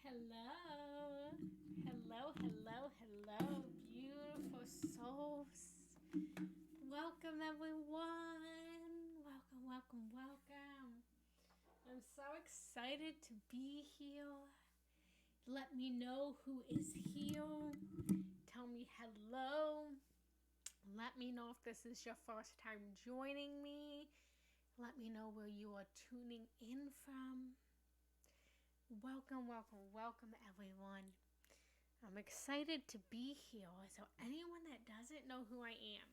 Hello, hello, beautiful souls. Welcome, everyone. Welcome. I'm so excited to be here. Let me know who is here. Tell me hello. Let me know if this is your first time joining me. Let me know where you are tuning in from. Welcome, everyone. I'm excited to be here. So, anyone that doesn't know who I am,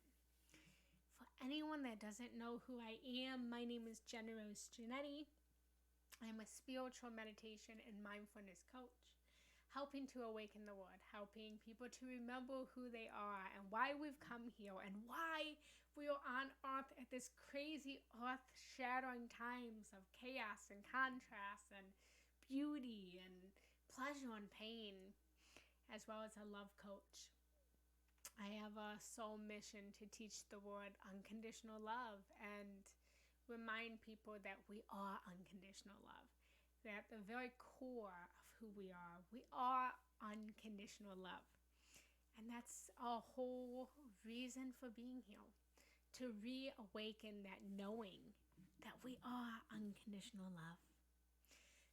for anyone that doesn't know who I am, my name is Genna Rose Giannetti. I'm a spiritual meditation and mindfulness coach, helping to awaken the world, helping people to remember who they are and why we've come here and why we are on earth at this crazy earth-shattering times of chaos and contrast and beauty and pleasure and pain, as well as a love coach. I have a sole mission to teach the world unconditional love and remind people that we are unconditional love. That at the very core of who we are unconditional love. And that's our whole reason for being here. To reawaken that knowing that we are unconditional love.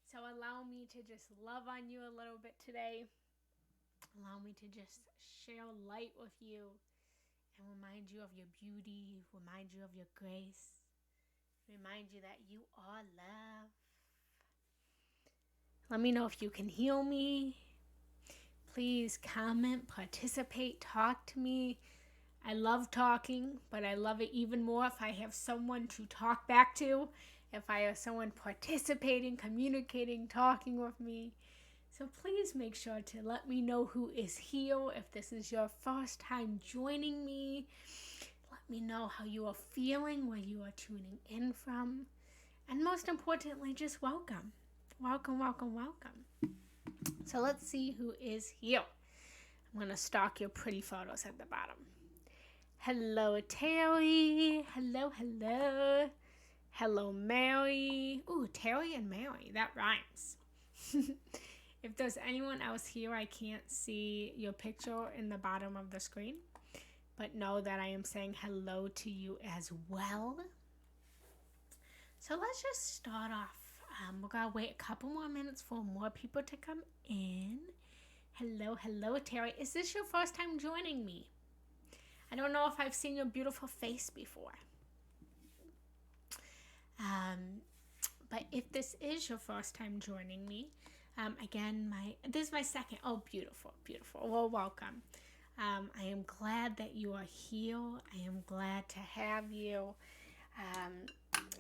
So allow me to just love on you a little bit today. Allow me to just share light with you and remind you of your beauty, remind you of your grace, remind you that you are love. Let me know if you can heal me. Please comment, participate, talk to me. I love talking, but I love it even more if I have someone to talk back to, if I have someone participating, communicating, talking with me. So please make sure to let me know who is here. If this is your first time joining me, let me know how you are feeling, where you are tuning in from. And most importantly, just welcome. Welcome. So let's see who is here. I'm going to stalk your pretty photos at the bottom. Hello, Terry. Hello. Hello, Mary. Ooh, Terry and Mary. That rhymes. If there's anyone else here, I can't see your picture in the bottom of the screen. But know that I am saying hello to you as well. So let's just start off. We're going to wait a couple more minutes for more people to come in. Hello, Terry. Is this your first time joining me? I don't know if I've seen your beautiful face before. But if this is your first time joining me, again, this is my second. Oh, beautiful. Well, welcome. I am glad that you are here. I am glad to have you.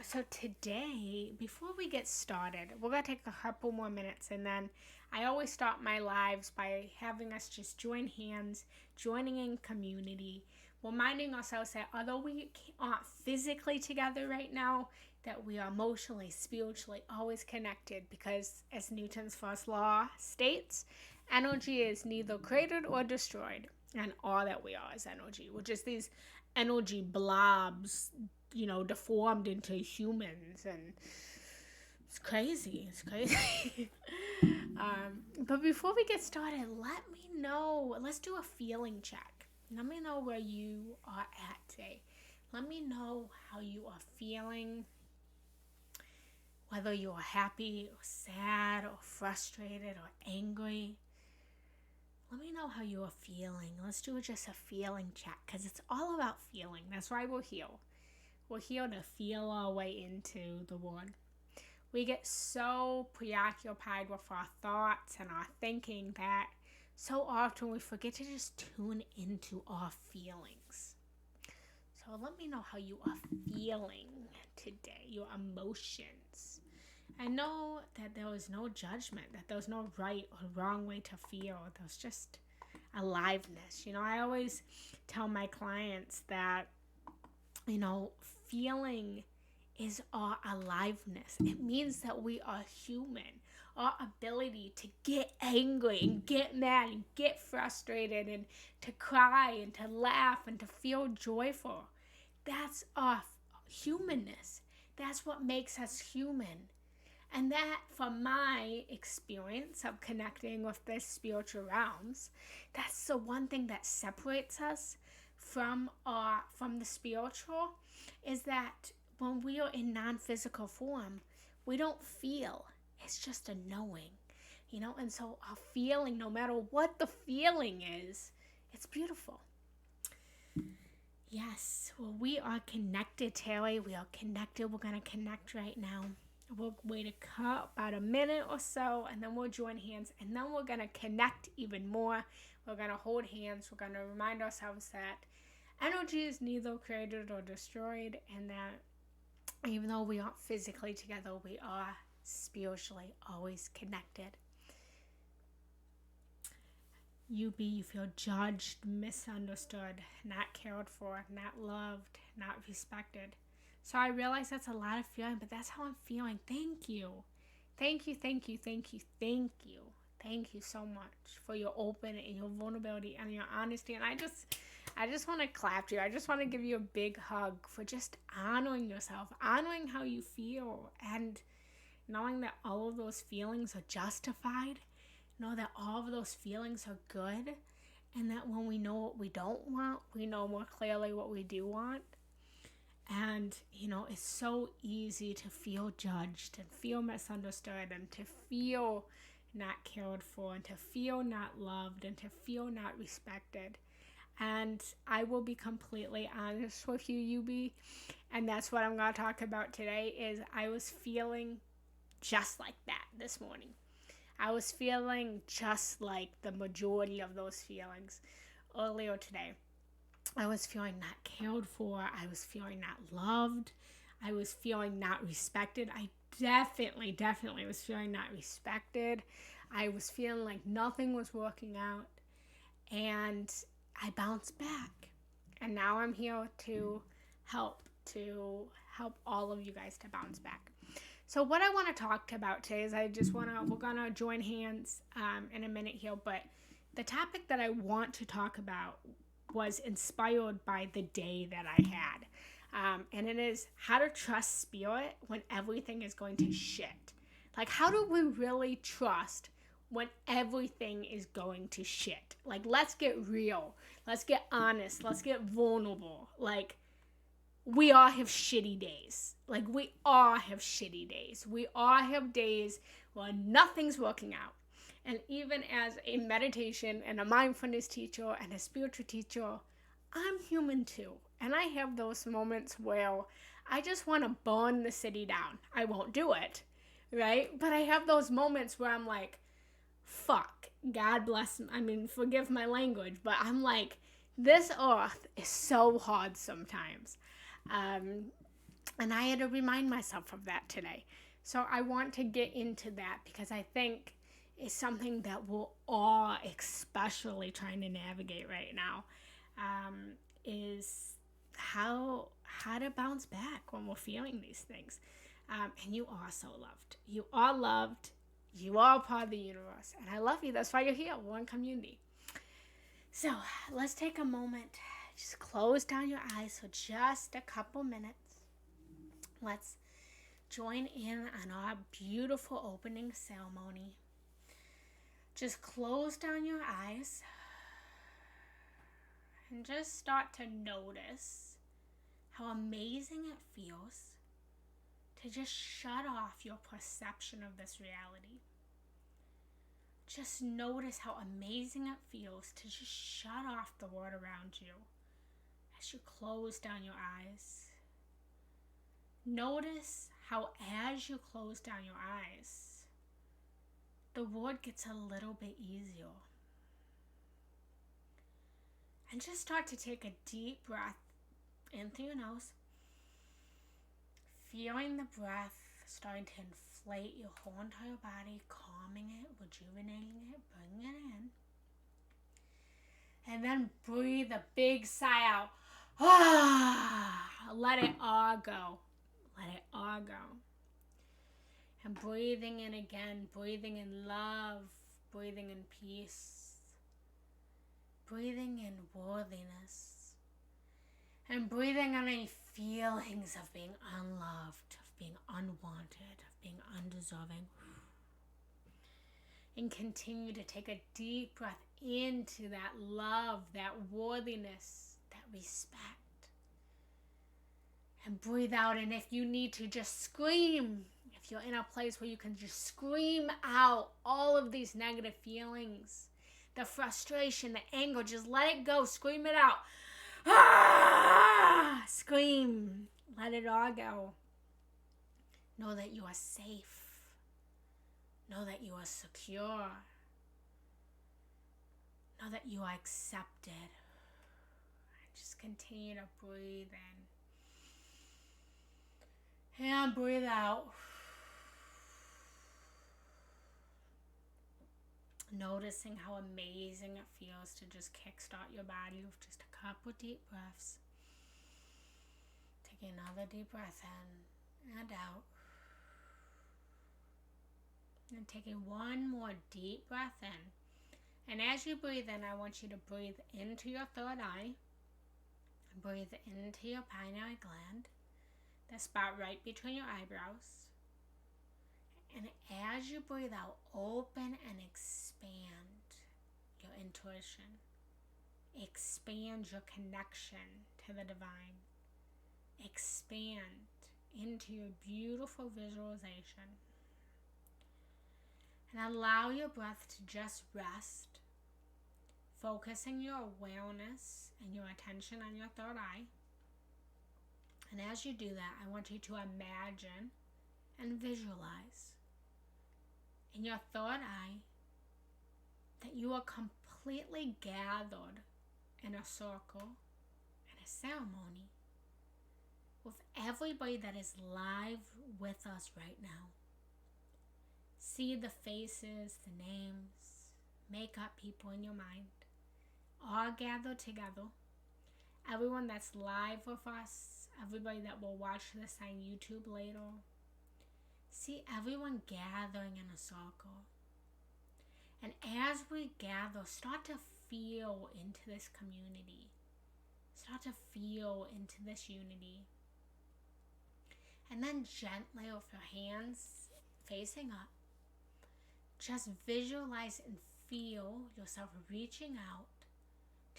So today, before we get started, we're going to take a couple more minutes, and then I always start my lives by having us just join hands, joining in community, reminding ourselves that although we aren't physically together right now, that we are emotionally, spiritually always connected, because as Newton's first law states, energy is neither created or destroyed, and all that we are is energy, which is these energy blobs, deformed into humans, and it's crazy. But before we get started, let me know. Let's do a feeling check. Let me know where you are at today. Let me know how you are feeling. Whether you are happy or sad or frustrated or angry. Let me know how you are feeling. Let's do just a feeling check, because it's all about feeling. That's why we're here. We're here to feel our way into the world. We get so preoccupied with our thoughts and our thinking that so often we forget to just tune into our feelings. So let me know how you are feeling today, your emotions. I know that there was no judgment, that there was no right or wrong way to feel. There's just aliveness. I always tell my clients that, feeling is our aliveness. It means that we are human. Our ability to get angry and get mad and get frustrated and to cry and to laugh and to feel joyful. That's our humanness. That's what makes us human. And that, from my experience of connecting with the spiritual realms, that's the one thing that separates us from the spiritual, is that when we are in non-physical form, we don't feel. It's just a knowing, And so a feeling, no matter what the feeling is, it's beautiful. Yes, well, we are connected, Terry. We are connected. We're going to connect right now. We'll wait about a minute or so, and then we'll join hands, and then we're going to connect even more. We're going to hold hands. We're going to remind ourselves that energy is neither created or destroyed, and that even though we aren't physically together, we are spiritually always connected. You feel judged, misunderstood, not cared for, not loved, not respected. So I realize that's a lot of feeling, but that's how I'm feeling. Thank you. Thank you, thank you, thank you, thank you. Thank you so much for your open and your vulnerability and your honesty. And I just want to clap to you. I just want to give you a big hug for just honoring yourself, honoring how you feel, and knowing that all of those feelings are justified. Know that all of those feelings are good, and that when we know what we don't want, we know more clearly what we do want. And, it's so easy to feel judged and feel misunderstood and to feel not cared for and to feel not loved and to feel not respected. And I will be completely honest with you, Yubi, and that's what I'm going to talk about today, is I was feeling just like that this morning. I was feeling just like the majority of those feelings earlier today. I was feeling not cared for. I was feeling not loved. I was feeling not respected. I definitely was feeling not respected. I was feeling like nothing was working out. And I bounced back. And now I'm here to help all of you guys to bounce back. So what I want to talk about today is we're going to join hands in a minute here, but the topic that I want to talk about was inspired by the day that I had. And it is how to trust spirit when everything is going to shit. Like, how do we really trust when everything is going to shit? Like, let's get real. Let's get honest. Let's get vulnerable. Like, we all have shitty days. Like, we all have shitty days. We all have days where nothing's working out. And even as a meditation and a mindfulness teacher and a spiritual teacher, I'm human too. And I have those moments where I just want to burn the city down. I won't do it, right? But I have those moments where I'm like, fuck, God bless, forgive my language, but I'm like, this earth is so hard sometimes. And I had to remind myself of that today. So I want to get into that because I think it's something that we're all especially trying to navigate right now, is how to bounce back when we're feeling these things. And you are so loved. You are loved. You are part of the universe. And I love you. That's why you're here. We're in community. So let's take a moment. Just close down your eyes for just a couple minutes. Let's join in on our beautiful opening ceremony. Just close down your eyes and just start to notice how amazing it feels to just shut off your perception of this reality. Just notice how amazing it feels to just shut off the world around you as you close down your eyes. Notice how as you close down your eyes, the world gets a little bit easier. And just start to take a deep breath in through your nose, feeling the breath starting to inflate your whole entire body, calming it, rejuvenating it, bringing it in. And then breathe a big sigh out. Let it all go. Let it all go. And breathing in again, breathing in love, breathing in peace, breathing in worthiness, and breathing on any feelings of being unloved, of being unwanted, of being undeserving. And continue to take a deep breath into that love, that worthiness, that respect. And breathe out. And if you need to, just scream. If you're in a place where you can just scream out all of these negative feelings, the frustration, the anger, just let it go. Scream it out. Ah! Scream. Let it all go. Know that you are safe. Know that you are secure. Know that you are accepted. And just continue to breathe in. And breathe out. Noticing how amazing it feels to just kickstart your body with just a couple deep breaths. Take another deep breath in and out. And taking one more deep breath in. And as you breathe in, I want you to breathe into your third eye. And breathe into your pineal gland, the spot right between your eyebrows. And as you breathe out, open and expand your intuition. Expand your connection to the divine. Expand into your beautiful visualization. And allow your breath to just rest, focusing your awareness and your attention on your third eye. And as you do that, I want you to imagine and visualize in your third eye that you are completely gathered in a circle, in a ceremony, with everybody that is live with us right now. See the faces, the names, make up people in your mind, all gathered together. Everyone that's live with us, everybody that will watch this on YouTube later. See everyone gathering in a circle. And as we gather, start to feel into this community. Start to feel into this unity. And then gently with your hands facing up, just visualize and feel yourself reaching out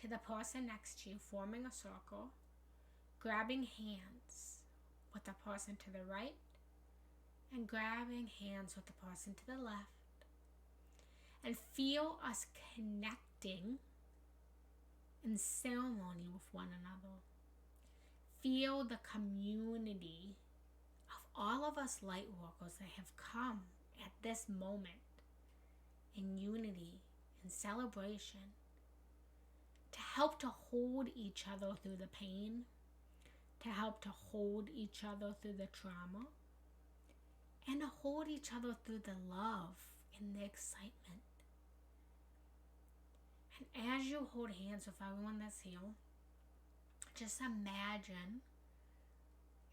to the person next to you, forming a circle, grabbing hands with the person to the right, and grabbing hands with the person to the left. And feel us connecting in ceremony with one another. Feel the community of all of us light workers that have come at this moment in unity, in celebration, to help to hold each other through the pain, to help to hold each other through the trauma, and to hold each other through the love and the excitement. And as you hold hands with everyone that's here, just imagine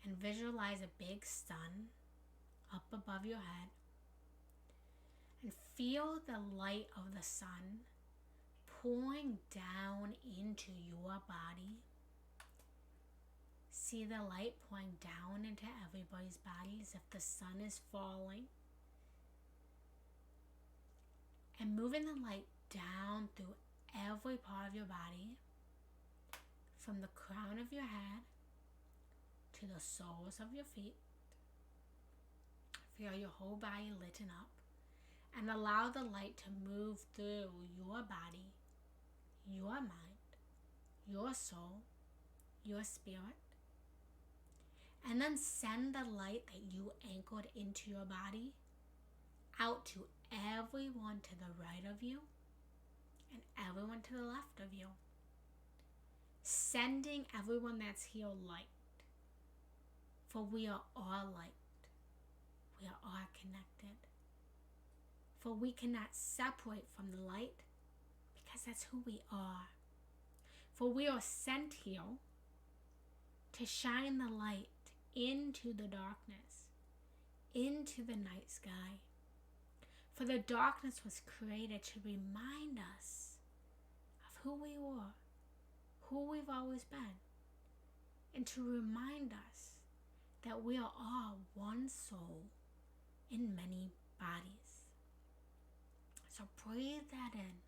and visualize a big sun up above your head. And feel the light of the sun pouring down into your body. See the light pouring down into everybody's bodies if the sun is falling. And moving the light down through every part of your body, from the crown of your head to the soles of your feet. Feel your whole body lit up. And allow the light to move through your body, your mind, your soul, your spirit. And then send the light that you anchored into your body out to everyone to the right of you and everyone to the left of you. Sending everyone that's here light. For we are all light. We are all connected. For we cannot separate from the light because that's who we are. For we are sent here to shine the light into the darkness, into the night sky. For the darkness was created to remind us of who we were, who we've always been, and to remind us that we are all one soul in many bodies. So breathe that in.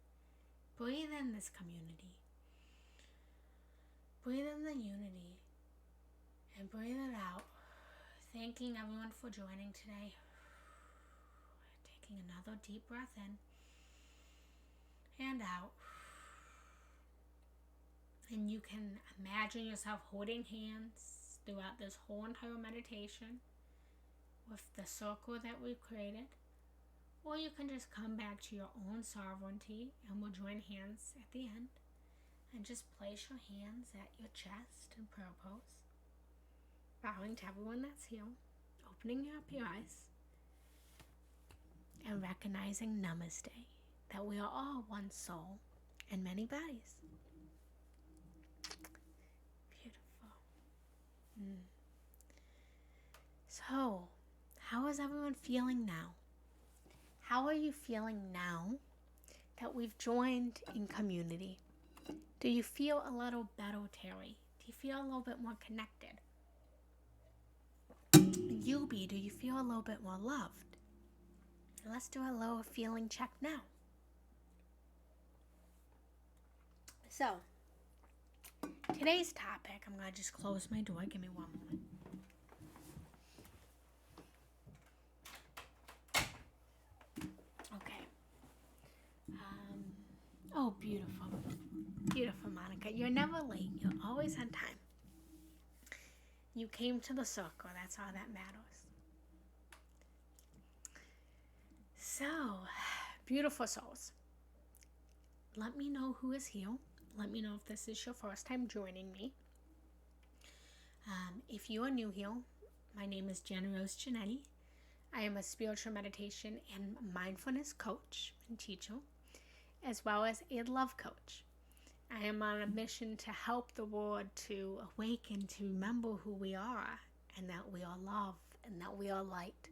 Breathe in this community. Breathe in the unity. And breathe it out. Thanking everyone for joining today. Taking another deep breath in and out. And you can imagine yourself holding hands throughout this whole entire meditation with the circle that we've created. Or you can just come back to your own sovereignty and we'll join hands at the end. And just place your hands at your chest in prayer pose. Bowing to everyone that's here. Opening up your eyes. And recognizing Namaste. That we are all one soul in many bodies. Beautiful. So, how is everyone feeling now? How are you feeling now that we've joined in community? Do you feel a little better, Terry? Do you feel a little bit more connected? Yubi, do you feel a little bit more loved? Let's do a little feeling check now. So, today's topic, I'm going to just close my door. Give me one moment. Okay. Oh, beautiful. Beautiful, Monica. You're never late. You're always on time. You came to the circle. That's all that matters. So, beautiful souls. Let me know who is here. Let me know if this is your first time joining me. If you are new here, my name is Genna Rose Giannetti. I am a spiritual meditation and mindfulness coach and teacher, as well as a love coach. I am on a mission to help the world to awaken, to remember who we are, and that we are love, and that we are light,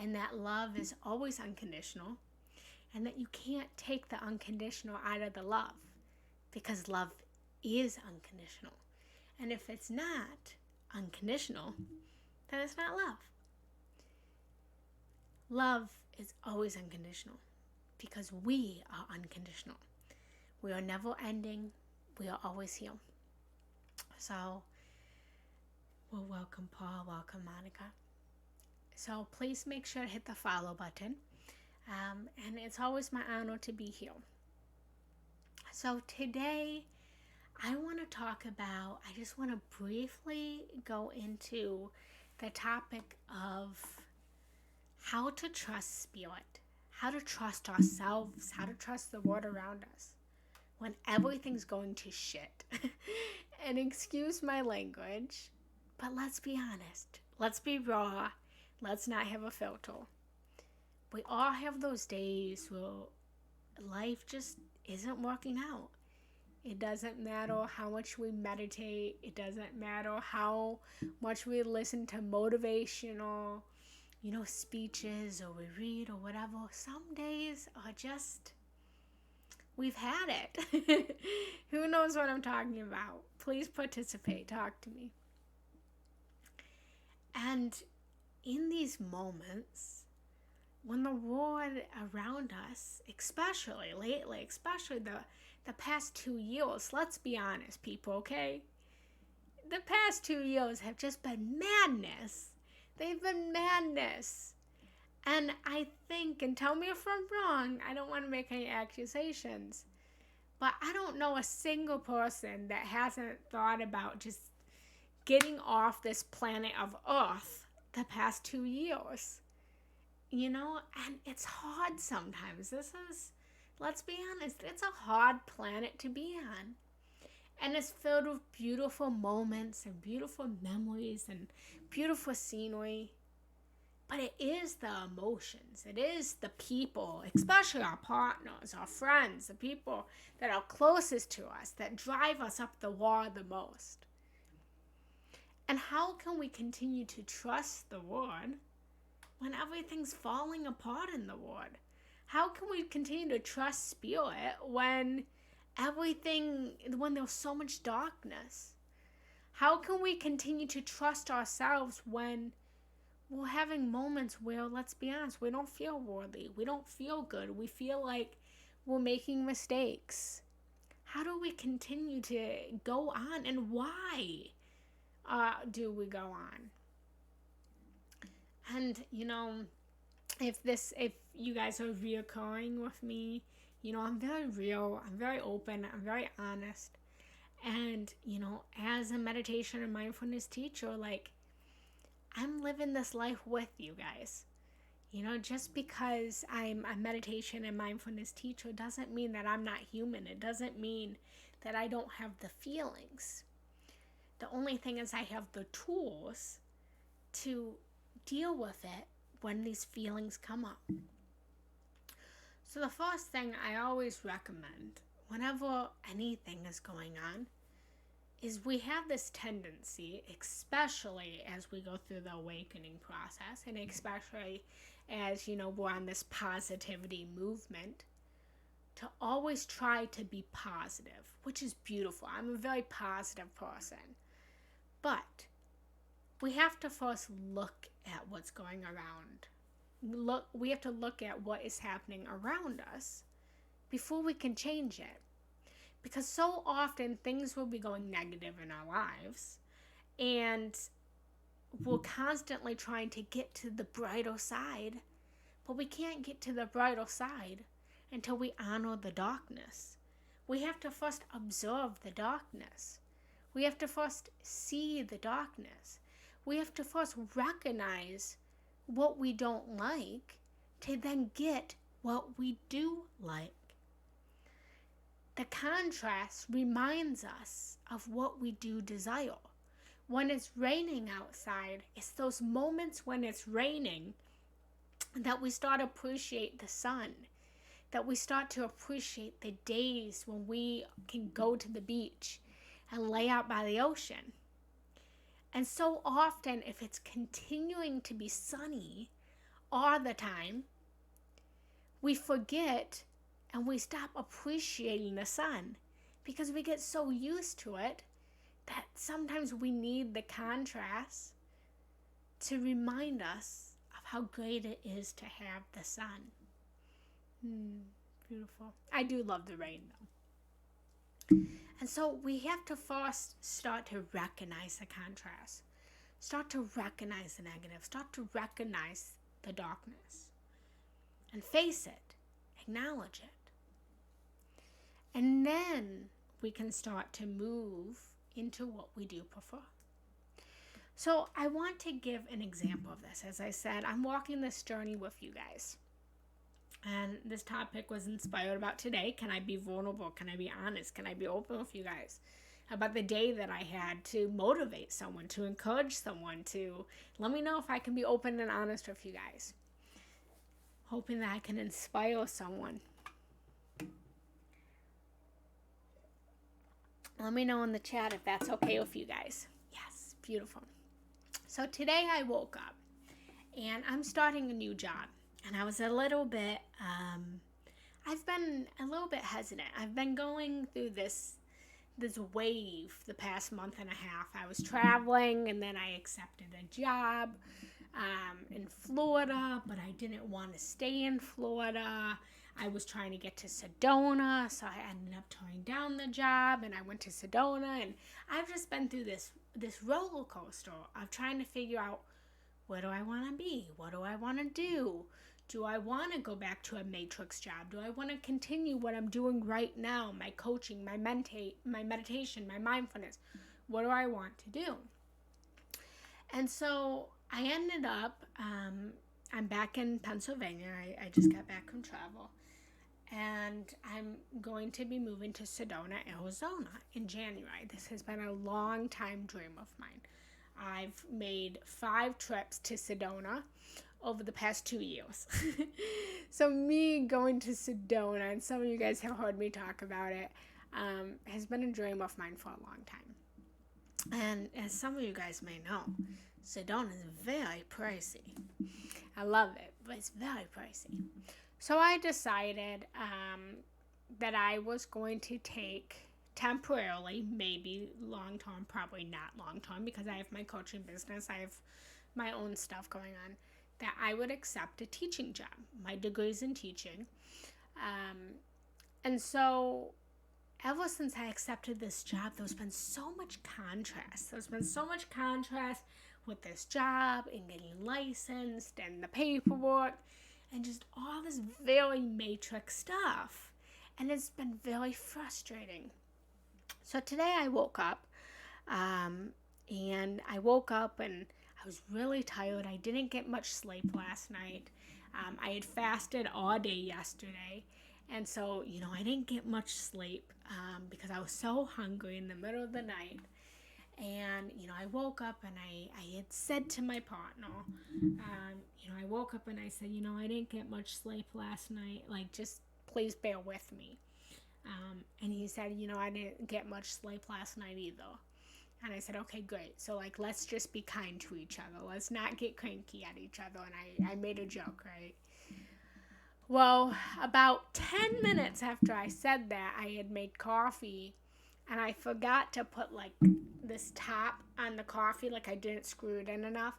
and that love is always unconditional, and that you can't take the unconditional out of the love, because love is unconditional. And if it's not unconditional, then it's not love. Love is always unconditional, because we are unconditional. We are never ending. We are always here. So, well, welcome Paul, welcome Monica. So please make sure to hit the follow button. And it's always my honor to be here. So today, I want to talk about, I just want to briefly go into the topic of how to trust spirit, how to trust ourselves, how to trust the world around us when everything's going to shit. And excuse my language, but let's be honest. Let's be raw. Let's not have a filter. We all have those days where life just isn't working out. It doesn't matter how much we meditate. It doesn't matter how much we listen to motivational, speeches, or we read or whatever. Some days are just, we've had it. Who knows what I'm talking about? Please participate. Talk to me. And in these moments, when the world around us, especially lately, especially the past 2 years, let's be honest, people, okay? The past 2 years have just been madness. They've been madness. And I think, and tell me if I'm wrong, I don't want to make any accusations, but I don't know a single person that hasn't thought about just getting off this planet of Earth the past 2 years. And it's hard sometimes. Let's be honest, it's a hard planet to be on. And it's filled with beautiful moments and beautiful memories and beautiful scenery. But it is the emotions. It is the people, especially our partners, our friends, the people that are closest to us, that drive us up the wall the most. And how can we continue to trust the world when everything's falling apart in the world? How can we continue to trust spirit when there's so much darkness? How can we continue to trust ourselves when we're having moments where, let's be honest, we don't feel worthy, we don't feel good, we feel like we're making mistakes? How do we continue to go on, and why do we go on? And if you guys are reoccurring with me, I'm very real, I'm very open, I'm very honest. And as a meditation and mindfulness teacher, like, I'm living this life with you guys. Just because I'm a meditation and mindfulness teacher doesn't mean that I'm not human. It doesn't mean that I don't have the feelings. The only thing is I have the tools to deal with it when these feelings come up. So the first thing I always recommend whenever anything is going on is we have this tendency, especially as we go through the awakening process, and especially as, we're on this positivity movement, to always try to be positive, which is beautiful. I'm a very positive person. But we have to first look at what's going around. We have to look at what is happening around us before we can change it. Because so often things will be going negative in our lives, and we're constantly trying to get to the brighter side, but we can't get to the brighter side until we honor the darkness. We have to first observe the darkness. We have to first see the darkness. We have to first recognize what we don't like to then get what we do like. The contrast reminds us of what we do desire. When it's raining outside, it's those moments when it's raining that we start to appreciate the sun, that we start to appreciate the days when we can go to the beach and lay out by the ocean. And so often, if it's continuing to be sunny all the time, we forget and we stop appreciating the sun because we get so used to it that sometimes we need the contrast to remind us of how great it is to have the sun. Beautiful. I do love the rain, though. And so we have to first start to recognize the contrast. Start to recognize the negative. Start to recognize the darkness. And face it. Acknowledge it. And then we can start to move into what we do prefer. So I want to give an example of this. As I said, I'm walking this journey with you guys. And this topic was inspired about today. Can I be vulnerable? Can I be honest? Can I be open with you guys about the day that I had to motivate someone, to encourage someone, to let me know if I can be open and honest with you guys. Hoping that I can inspire someone. Let me know in the chat if that's okay with you guys. Yes, beautiful. So today I woke up and I'm starting a new job. And I was a little bit, I've been a little bit hesitant. I've been going through this wave the past month and a half. I was traveling and then I accepted a job in Florida, but I didn't want to stay in Florida. I was trying to get to Sedona, so I ended up turning down the job, and I went to Sedona, and I've just been through this roller coaster of trying to figure out, where do I want to be? What do I want to do? Do I want to go back to a matrix job? Do I want to continue what I'm doing right now, my coaching, my meditation, my mindfulness? What do I want to do? And so I ended up, I'm back in Pennsylvania. I just got back from travel. And I'm going to be moving to Sedona, Arizona in January. This has been a long time dream of mine. I've made 5 trips to Sedona over the past 2 years. So me going to Sedona, and some of you guys have heard me talk about it, has been a dream of mine for a long time. And as some of you guys may know, Sedona is very pricey. I love it, but it's very pricey. So I decided that I was going to take temporarily, maybe long term, probably not long term, because I have my coaching business, I have my own stuff going on, that I would accept a teaching job. My degree's in teaching. And so ever since I accepted this job, there's been so much contrast. There's been so much contrast with this job and getting licensed and the paperwork and just all this very matrix stuff. And it's been very frustrating. So today I woke up and I was really tired. I didn't get much sleep last night. I had fasted all day yesterday. And so, I didn't get much sleep because I was so hungry in the middle of the night. And, I woke up and I had said to my partner, I woke up and I said, I didn't get much sleep last night. Like, just please bear with me. And he said, I didn't get much sleep last night either. And I said, okay, great. So, let's just be kind to each other. Let's not get cranky at each other. And I made a joke, right? Well, about 10 minutes after I said that, I had made coffee. And I forgot to put, this top on the coffee. I didn't screw it in enough.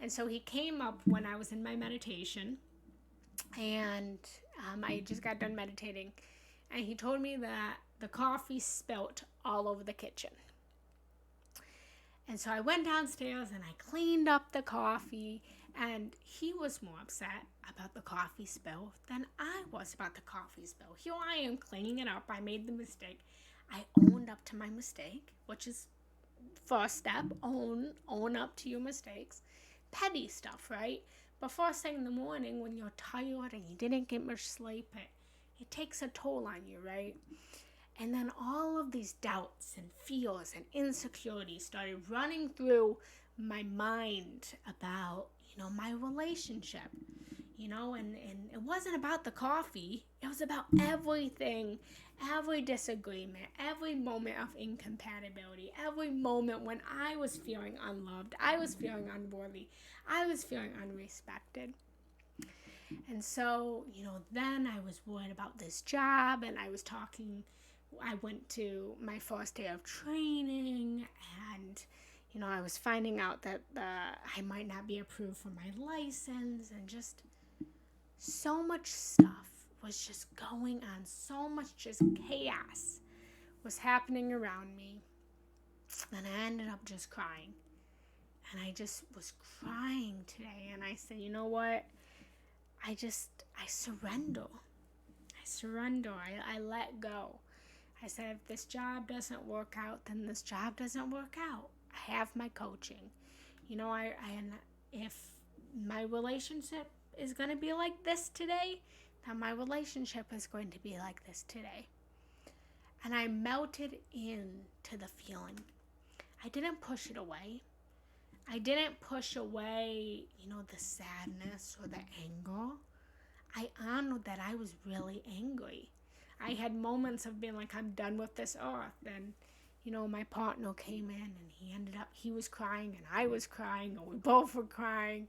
And so he came up when I was in my meditation. And I just got done meditating. And he told me that the coffee spilt all over the kitchen. And so I went downstairs and I cleaned up the coffee. And he was more upset about the coffee spill than I was about the coffee spill. Here I am cleaning it up. I made the mistake. I owned up to my mistake, which is first step. Own up to your mistakes. Petty stuff, right? But first thing in the morning when you're tired and you didn't get much sleep, it takes a toll on you, right? And then all of these doubts and fears and insecurities started running through my mind about, my relationship, and it wasn't about the coffee. It was about everything, every disagreement, every moment of incompatibility, every moment when I was feeling unloved, I was feeling unworthy, I was feeling unrespected. And so, then I was worried about this job, and I went to my first day of training, and I was finding out that I might not be approved for my license, and just so much stuff was just going on. So much just chaos was happening around me. And I ended up just crying. And I just was crying today. And I said, you know what? I surrender. I let go. I said, if this job doesn't work out, then this job doesn't work out. I have my coaching. And if my relationship is going to be like this today, then my relationship is going to be like this today. And I melted into the feeling. I didn't push it away. I didn't push away, the sadness or the anger. I honored that I was really angry. I had moments of being like, I'm done with this earth. And, my partner came in and he was crying and I was crying, and we both were crying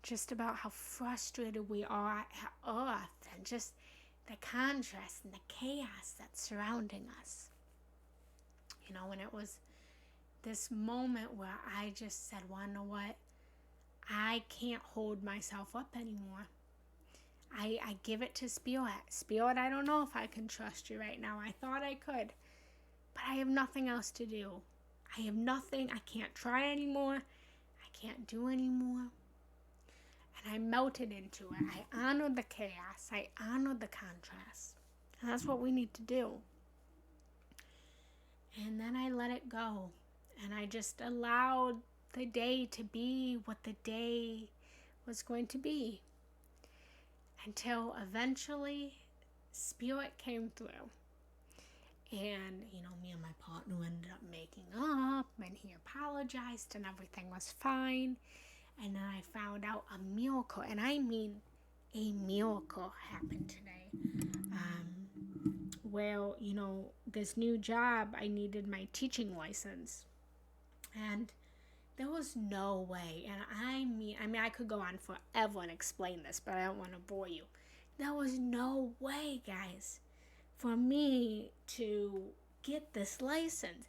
just about how frustrated we are at earth and just the contrast and the chaos that's surrounding us. And it was this moment where I just said, well, you know what? I can't hold myself up anymore. I give it to Spirit. Spirit, I don't know if I can trust you right now. I thought I could, but I have nothing else to do. I have nothing. I can't try anymore. I can't do anymore. And I melted into it. I honored the chaos. I honored the contrast. And that's what we need to do. And then I let it go. And I just allowed the day to be what the day was going to be. Until eventually, Spirit came through. And, me and my partner ended up making up, and he apologized, and everything was fine. And then I found out a miracle, and I mean a miracle happened today. Well, this new job, I needed my teaching license. And there was no way, and I mean, I could go on forever and explain this, but I don't want to bore you. There was no way, guys, for me to get this license.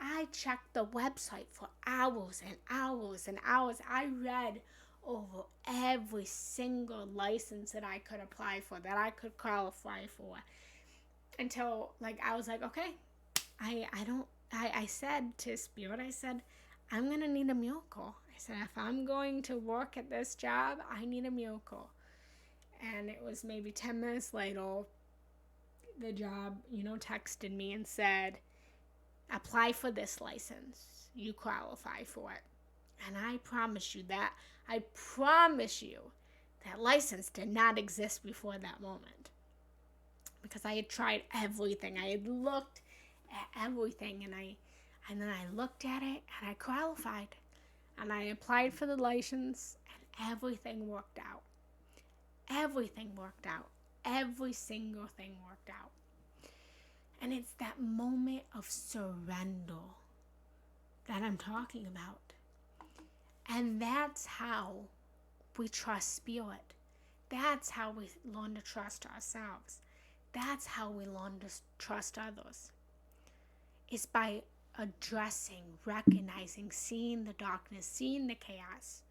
I checked the website for hours and hours and hours. I read over every single license that I could apply for, that I could qualify for, until I was like, okay, I said to Spirit, I said, I'm gonna need a miracle. I said, if I'm going to work at this job, I need a miracle. And it was maybe 10 minutes later, the job, texted me and said, apply for this license. You qualify for it. And I promise you that license did not exist before that moment. Because I had tried everything. I had looked at everything, and then I looked at it and I qualified. And I applied for the license, and everything worked out. Everything worked out. Every single thing worked out. And it's that moment of surrender that I'm talking about. And that's how we trust Spirit. That's how we learn to trust ourselves. That's how we learn to trust others. It's by addressing, recognizing, seeing the darkness, seeing the chaos,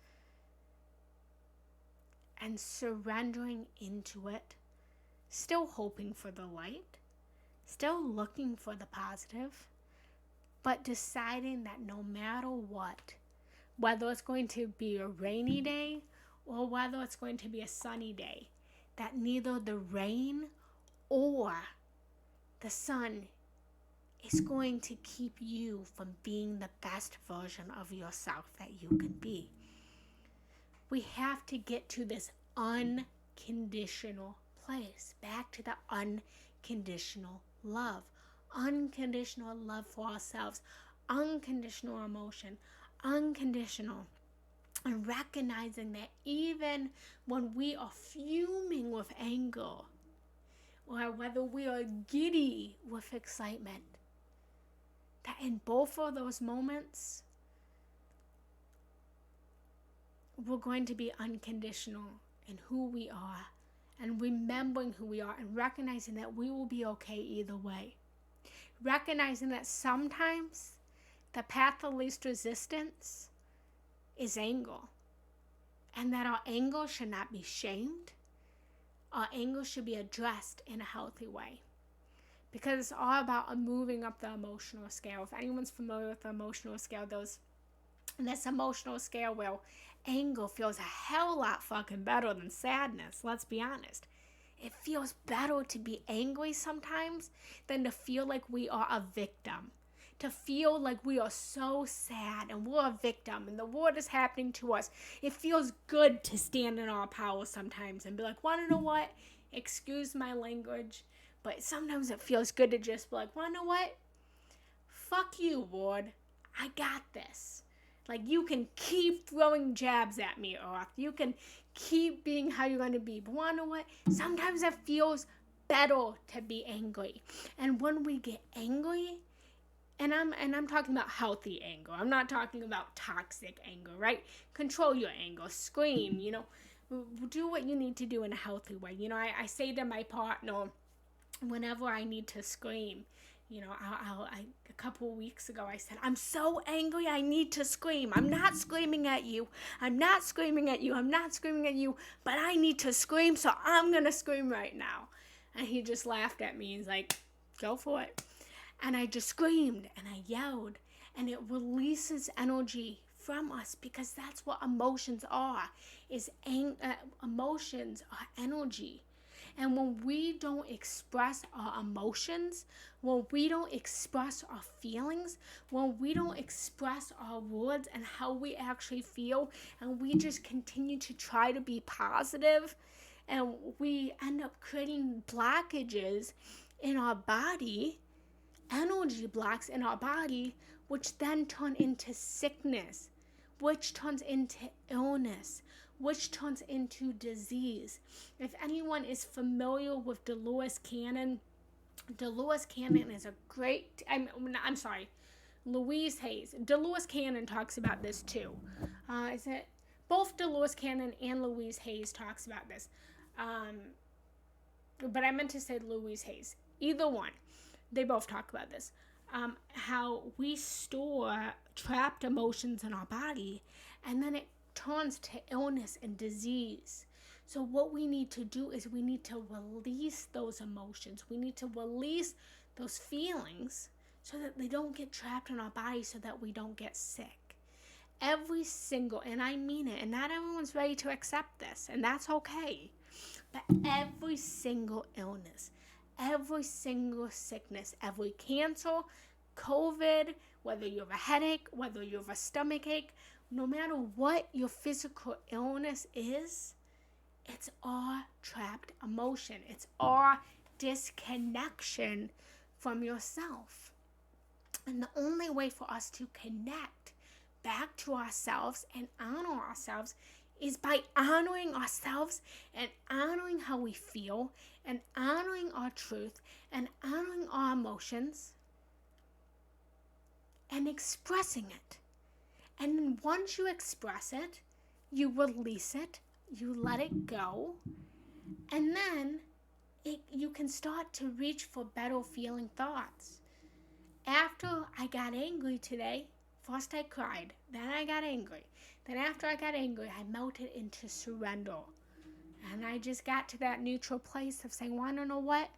and surrendering into it, still hoping for the light, still looking for the positive, but deciding that no matter what, whether it's going to be a rainy day or whether it's going to be a sunny day, that neither the rain or the sun is going to keep you from being the best version of yourself that you can be. We have to get to this unconditional place, back to the unconditional love for ourselves, unconditional emotion, unconditional, and recognizing that even when we are fuming with anger, or whether we are giddy with excitement, that in both of those moments, we're going to be unconditional in who we are, and remembering who we are, and recognizing that we will be okay either way. Recognizing that sometimes the path of least resistance is anger, and that our anger should not be shamed. Our anger should be addressed in a healthy way, because it's all about moving up the emotional scale. If anyone's familiar with the emotional scale, this emotional scale where anger feels a hell lot fucking better than sadness. Let's be honest. It feels better to be angry sometimes than to feel like we are a victim. To feel like we are so sad and we're a victim and the world is happening to us. It feels good to stand in our power sometimes and be like, wanna know what? Excuse my language, but sometimes it feels good to just be like, wanna know what? Fuck you, Lord. I got this. Like, you can keep throwing jabs at me, Earth. You can keep being how you're going to be. But wanna know what? Sometimes it feels better to be angry. And when we get angry, and I'm talking about healthy anger. I'm not talking about toxic anger, right? Control your anger. Scream, do what you need to do in a healthy way. I say to my partner, whenever I need to scream, a couple of weeks ago, I said, I'm so angry, I need to scream. I'm not screaming at you. I'm not screaming at you. I'm not screaming at you, but I need to scream, so I'm going to scream right now. And he just laughed at me. He's like, go for it. And I just screamed and I yelled, and it releases energy from us, because that's what emotions are. Emotions are energy. And when we don't express our emotions, when we don't express our feelings, when we don't express our words and how we actually feel, and we just continue to try to be positive, and we end up creating blockages in our body, energy blocks in our body, which then turn into sickness, which turns into illness, which turns into disease. If anyone is familiar with Dolores Cannon is a great, Louise Hayes. Dolores Cannon talks about this too. Is it both Dolores Cannon and Louise Hayes talks about this? But I meant to say Louise Hayes. Either one. they both talk about this, how we store trapped emotions in our body, and then it turns to illness and disease. So what we need to do is we need to release those emotions. We need to release those feelings so that they don't get trapped in our body, so that we don't get sick. Every single, and I mean it, and not everyone's ready to accept this, and that's okay, but every single illness, every single sickness, every cancer, COVID, whether you have a headache, whether you have a stomach ache, no matter what your physical illness is, it's all trapped emotion. It's all disconnection from yourself. And the only way for us to connect back to ourselves and honor ourselves is by honoring ourselves and honoring how we feel and honoring our truth and honoring our emotions and expressing it. And then once you express it, you release it, you let it go, and then you can start to reach for better feeling thoughts. After I got angry today, first I cried, then I got angry. Then after I got angry, I melted into surrender. And I just got to that neutral place of saying, well, I don't know what?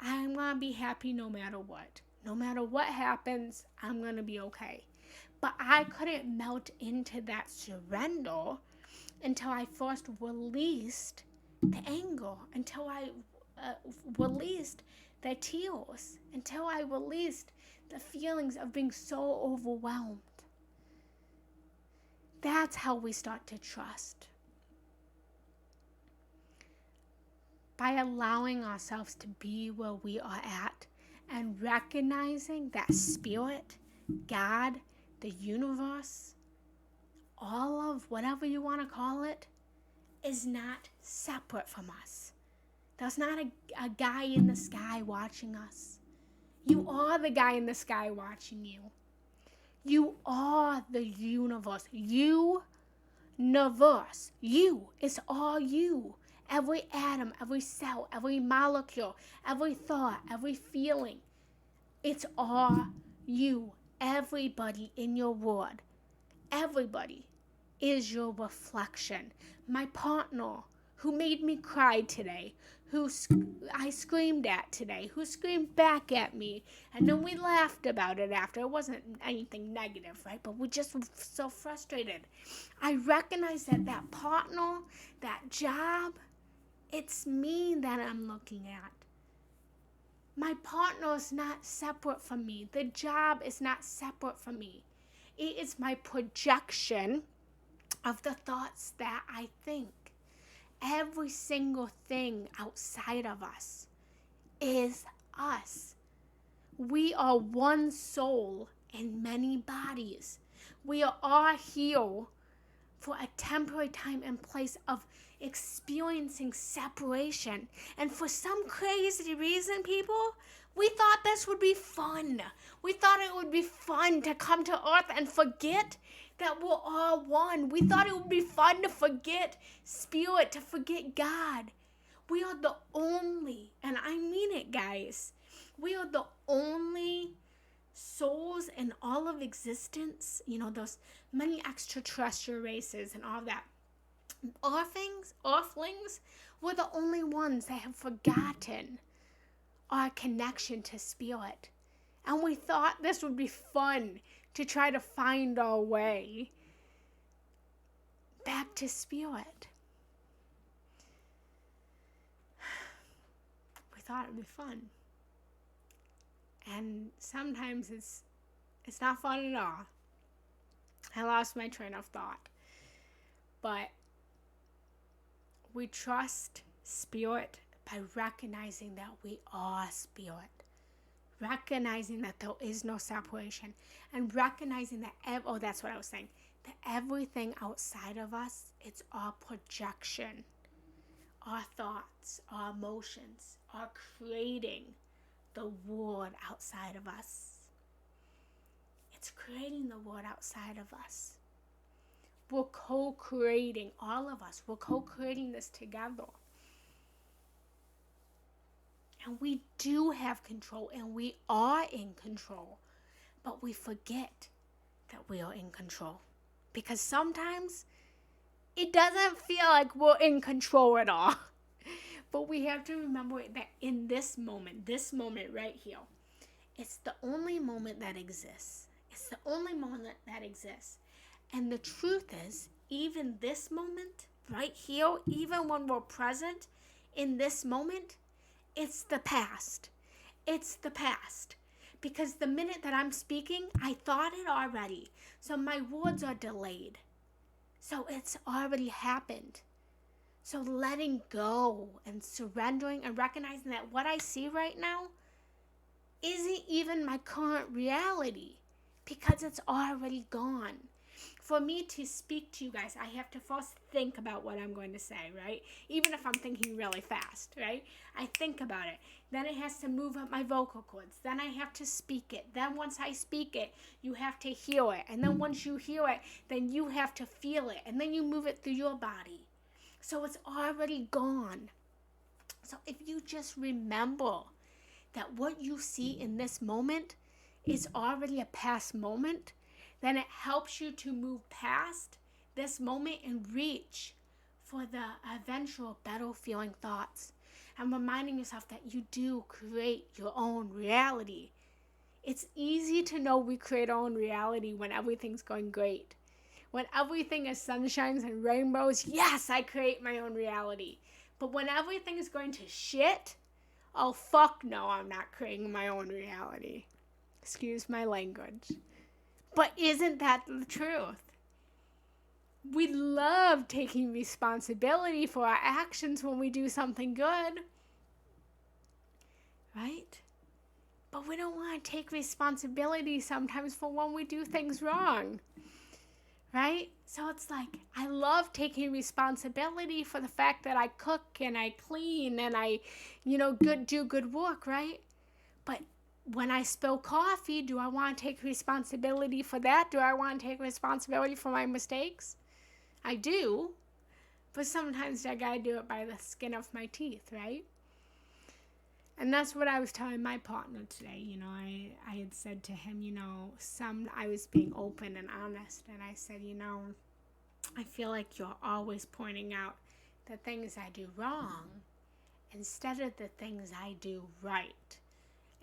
I'm going to be happy no matter what. No matter what happens, I'm going to be okay. But I couldn't melt into that surrender until I first released the anger, until I released the tears, until I released the feelings of being so overwhelmed. That's how we start to trust. By allowing ourselves to be where we are at and recognizing that spirit, God, the universe, all of whatever you want to call it, is not separate from us. There's not a guy in the sky watching us. You are the guy in the sky watching you. You are the universe. Universe. You. It's all you. Every atom, every cell, every molecule, every thought, every feeling. It's all you. Everybody in your world. Everybody is your reflection. My partner, who made me cry today, who I screamed at today, who screamed back at me, and then we laughed about it after. It wasn't anything negative, right? But we just were so frustrated. I recognize that partner, that job, it's me that I'm looking at. My partner is not separate from me. The job is not separate from me. It is my projection of the thoughts that I think. Every single thing outside of us is us. We are one soul in many bodies. We are all here for a temporary time and place of experiencing separation. And for some crazy reason, people, we thought this would be fun. We thought it would be fun to come to Earth and forget that we're all one. We thought it would be fun to forget spirit, to forget God. We are the only, and I mean it, guys, we are the only souls in all of existence. You know, those many extraterrestrial races and all that. Earthlings, we're the only ones that have forgotten our connection to spirit. And we thought this would be fun to try to find our way back to spirit. We thought it would be fun. And sometimes it's not fun at all. I lost my train of thought. But we trust spirit by recognizing that we are spirit. Recognizing that there is no separation. And recognizing that, that's what I was saying. That everything outside of us, it's our projection. Our thoughts, our emotions are creating the world outside of us. It's creating the world outside of us. We're co-creating, all of us. We're co-creating this together. And we do have control, and we are in control. But we forget that we are in control. Because sometimes it doesn't feel like we're in control at all. But we have to remember that in this moment right here, it's the only moment that exists. It's the only moment that exists. And the truth is, even this moment right here, even when we're present in this moment, it's the past. It's the past. Because the minute that I'm speaking, I thought it already. So my words are delayed. So it's already happened. So letting go and surrendering and recognizing that what I see right now isn't even my current reality because it's already gone. For me to speak to you guys, I have to first think about what I'm going to say, right? Even if I'm thinking really fast, right? I think about it. Then it has to move up my vocal cords. Then I have to speak it. Then once I speak it, you have to hear it. And then once you hear it, then you have to feel it. And then you move it through your body. So it's already gone. So if you just remember that what you see in this moment is already a past moment, then it helps you to move past this moment and reach for the eventual better feeling thoughts. And reminding yourself that you do create your own reality. It's easy to know we create our own reality when everything's going great. When everything is sunshines and rainbows, yes, I create my own reality. But when everything is going to shit, oh fuck no, I'm not creating my own reality. Excuse my language. But isn't that the truth? We love taking responsibility for our actions when we do something good. Right? But we don't want to take responsibility sometimes for when we do things wrong. Right? So it's like, I love taking responsibility for the fact that I cook and I clean and I, do good work, right? But when I spill coffee, do I want to take responsibility for that? Do I want to take responsibility for my mistakes? I do. But sometimes I gotta do it by the skin of my teeth, right? And that's what I was telling my partner today. I had said to him, I was being open and honest. And I said, I feel like you're always pointing out the things I do wrong instead of the things I do right.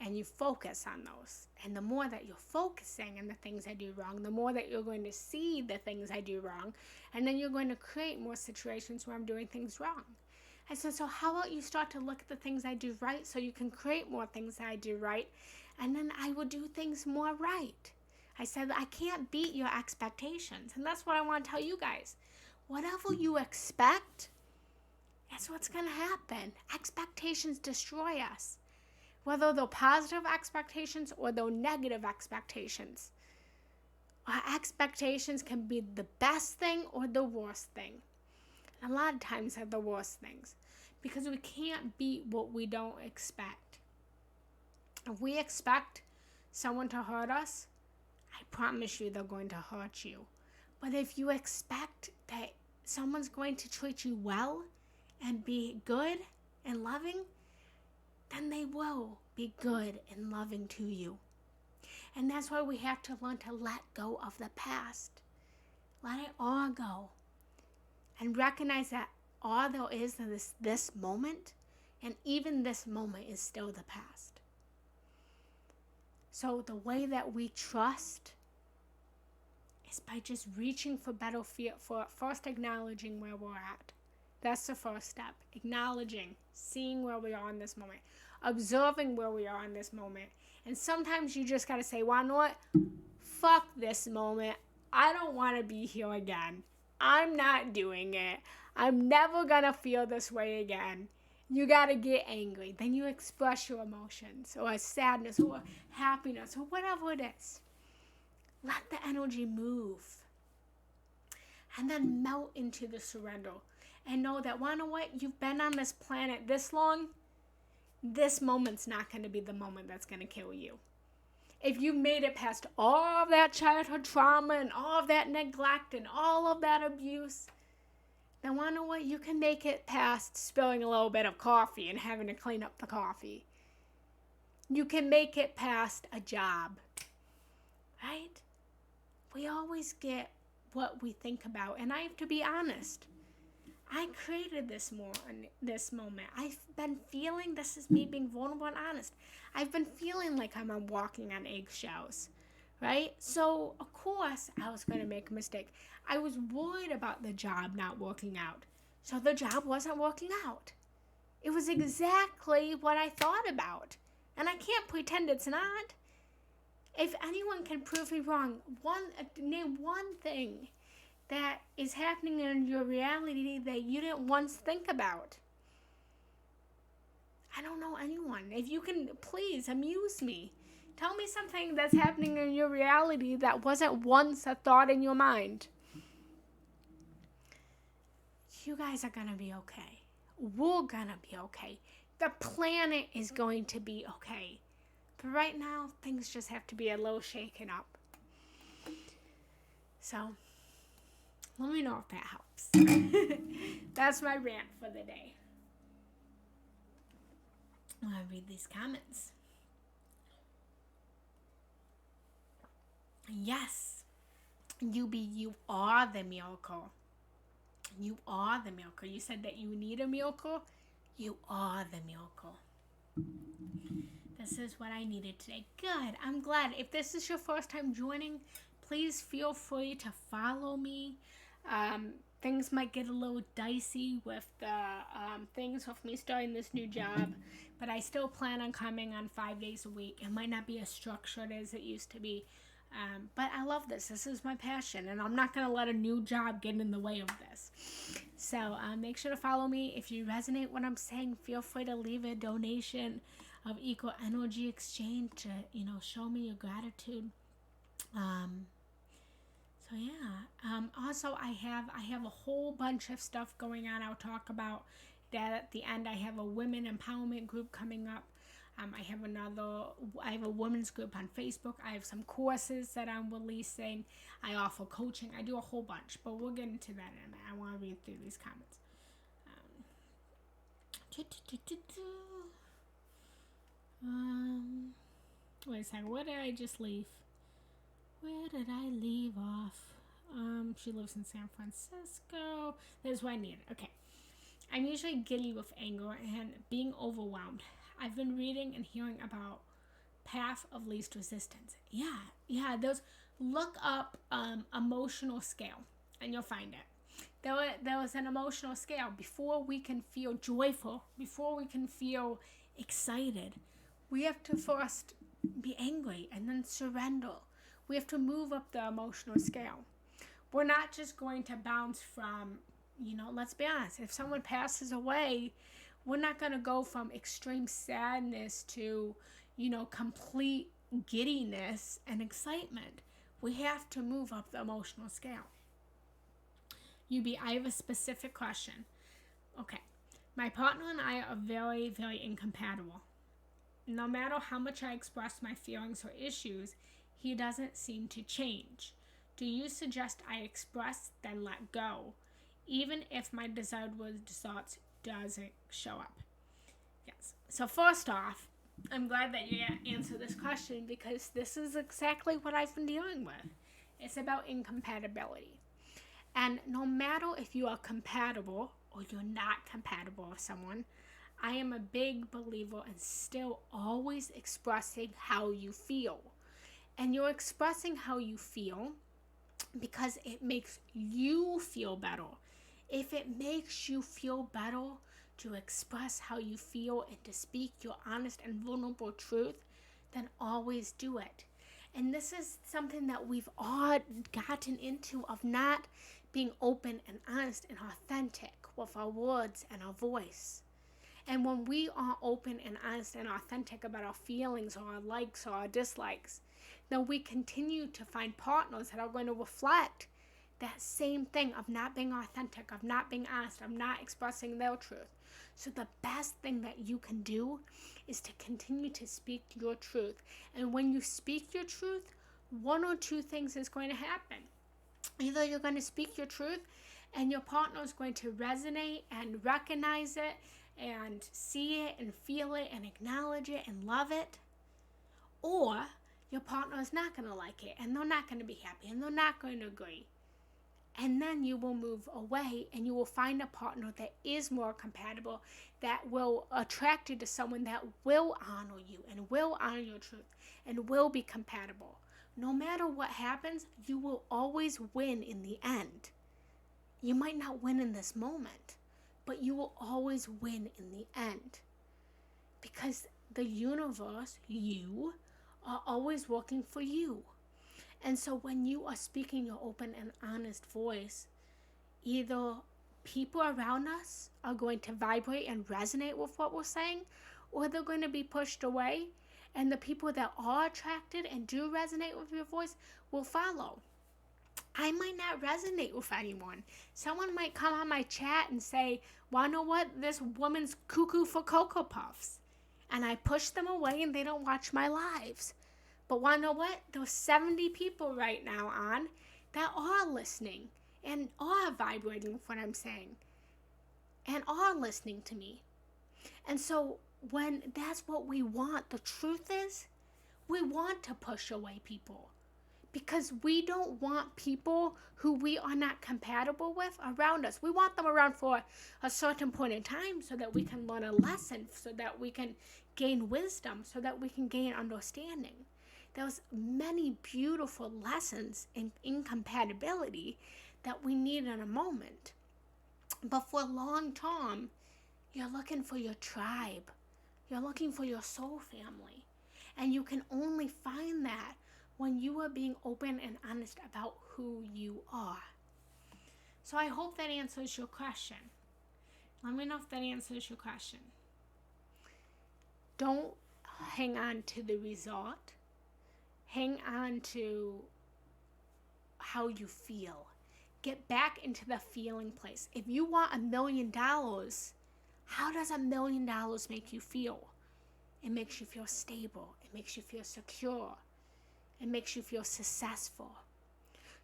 And you focus on those. And the more that you're focusing on the things I do wrong, the more that you're going to see the things I do wrong. And then you're going to create more situations where I'm doing things wrong. I said, so how about you start to look at the things I do right so you can create more things that I do right, and then I will do things more right. I said, I can't beat your expectations. And that's what I want to tell you guys. Whatever you expect, that's what's going to happen. Expectations destroy us. Whether they're positive expectations or they're negative expectations. Our expectations can be the best thing or the worst thing. A lot of times they're the worst things because we can't beat what we don't expect. If we expect someone to hurt us, I promise you they're going to hurt you. But if you expect that someone's going to treat you well and be good and loving, then they will be good and loving to you. And that's why we have to learn to let go of the past. Let it all go. And recognize that all there is this moment, and even this moment is still the past. So the way that we trust is by just reaching for better feel, for first acknowledging where we're at. That's the first step. Acknowledging, seeing where we are in this moment, observing where we are in this moment. And sometimes you just got to say, well, you know what? Fuck this moment. I don't want to be here again. I'm not doing it. I'm never going to feel this way again. You got to get angry. Then you express your emotions or sadness or happiness or whatever it is. Let the energy move. And then melt into the surrender. And know that, well, you know what? You've been on this planet this long. This moment's not going to be the moment that's going to kill you. If you made it past all of that childhood trauma and all of that neglect and all of that abuse, then you know what? You can make it past spilling a little bit of coffee and having to clean up the coffee. you can make it past a job, right? We always get what we think about. And I have to be honest. I created this moment. I've been feeling, this is me being vulnerable and honest. I've been feeling like I'm walking on eggshells, right? So, of course, I was going to make a mistake. I was worried about the job not working out. So the job wasn't working out. It was exactly what I thought about. And I can't pretend it's not. If anyone can prove me wrong, name one thing that is happening in your reality that you didn't once think about. I don't know anyone. If you can, please amuse me. Tell me something that's happening in your reality that wasn't once a thought in your mind. You guys are going to be okay. We're going to be okay. The planet is going to be okay. But right now, things just have to be a little shaken up. So, let me know if that helps. That's my rant for the day. I'm going to read these comments. Yes, you are the miracle. You are the miracle. You said that you need a miracle. You are the miracle. This is what I needed today. Good. I'm glad. If this is your first time joining, please feel free to follow me. Things might get a little dicey with the things with me starting this new job, but I still plan on coming on 5 days a week. It might not be as structured as it used to be, but I love this. This is my passion, and I'm not going to let a new job get in the way of this. So make sure to follow me. If you resonate what I'm saying, feel free to leave a donation of equal energy exchange to, show me your gratitude. So yeah. Also, I have a whole bunch of stuff going on. I'll talk about that at the end. I have a women empowerment group coming up. I have a women's group on Facebook. I have some courses that I'm releasing. I offer coaching. I do a whole bunch, but we'll get into that in a minute. I want to read through these comments. Wait a second. Where did I just leave? Where did I leave off? She lives in San Francisco. That's what I needed. Okay. I'm usually giddy with anger and being overwhelmed. I've been reading and hearing about path of least resistance. Yeah. Look up emotional scale, and you'll find it. There was an emotional scale. Before we can feel joyful, before we can feel excited, we have to first be angry and then surrender. We have to move up the emotional scale. We're not just going to bounce from, let's be honest, if someone passes away, we're not going to go from extreme sadness to, complete giddiness and excitement. We have to move up the emotional scale. I have a specific question. Okay. My partner and I are very, very incompatible. No matter how much I express my feelings or issues, he doesn't seem to change. Do you suggest I express, then let go, even if my desired results doesn't show up? Yes. So first off, I'm glad that you answered this question because this is exactly what I've been dealing with. It's about incompatibility. And no matter if you are compatible or you're not compatible with someone, I am a big believer in still always expressing how you feel. And you're expressing how you feel because it makes you feel better. If it makes you feel better to express how you feel and to speak your honest and vulnerable truth, then always do it. And this is something that we've all gotten into, of not being open and honest and authentic with our words and our voice. And when we are open and honest and authentic about our feelings or our likes or our dislikes, then we continue to find partners that are going to reflect that same thing of not being authentic, of not being honest, of not expressing their truth. So the best thing that you can do is to continue to speak your truth. And when you speak your truth, one or two things is going to happen. Either you're going to speak your truth and your partner is going to resonate and recognize it and see it and feel it and acknowledge it and love it, Or your partner is not going to like it, and they're not going to be happy, and they're not going to agree. And then you will move away, and you will find a partner that is more compatible, that will attract you to someone that will honor you and will honor your truth and will be compatible. No matter what happens, you will always win in the end. You might not win in this moment, but you will always win in the end. Because the universe, you, are always working for you. And so when you are speaking your open and honest voice, either people around us are going to vibrate and resonate with what we're saying, or they're going to be pushed away, and the people that are attracted and do resonate with your voice will follow. I might not resonate with anyone. Someone might come on my chat and say, well, you know what? This woman's cuckoo for Cocoa Puffs. And I push them away and they don't watch my lives. But want to know what? There's 70 people right now on that are listening and are vibrating with what I'm saying and are listening to me. And so when that's what we want, the truth is, we want to push away people because we don't want people who we are not compatible with around us. We want them around for a certain point in time so that we can learn a lesson, so that we can gain wisdom, so that we can gain understanding. There's many beautiful lessons in incompatibility that we need in a moment. But for long term, you're looking for your tribe. You're looking for your soul family. And you can only find that when you are being open and honest about who you are. So I hope that answers your question. Let me know if that answers your question. Don't hang on to the result. Hang on to how you feel. Get back into the feeling place. If you want $1 million, how does $1 million make you feel? It makes you feel stable. It makes you feel secure. It makes you feel successful.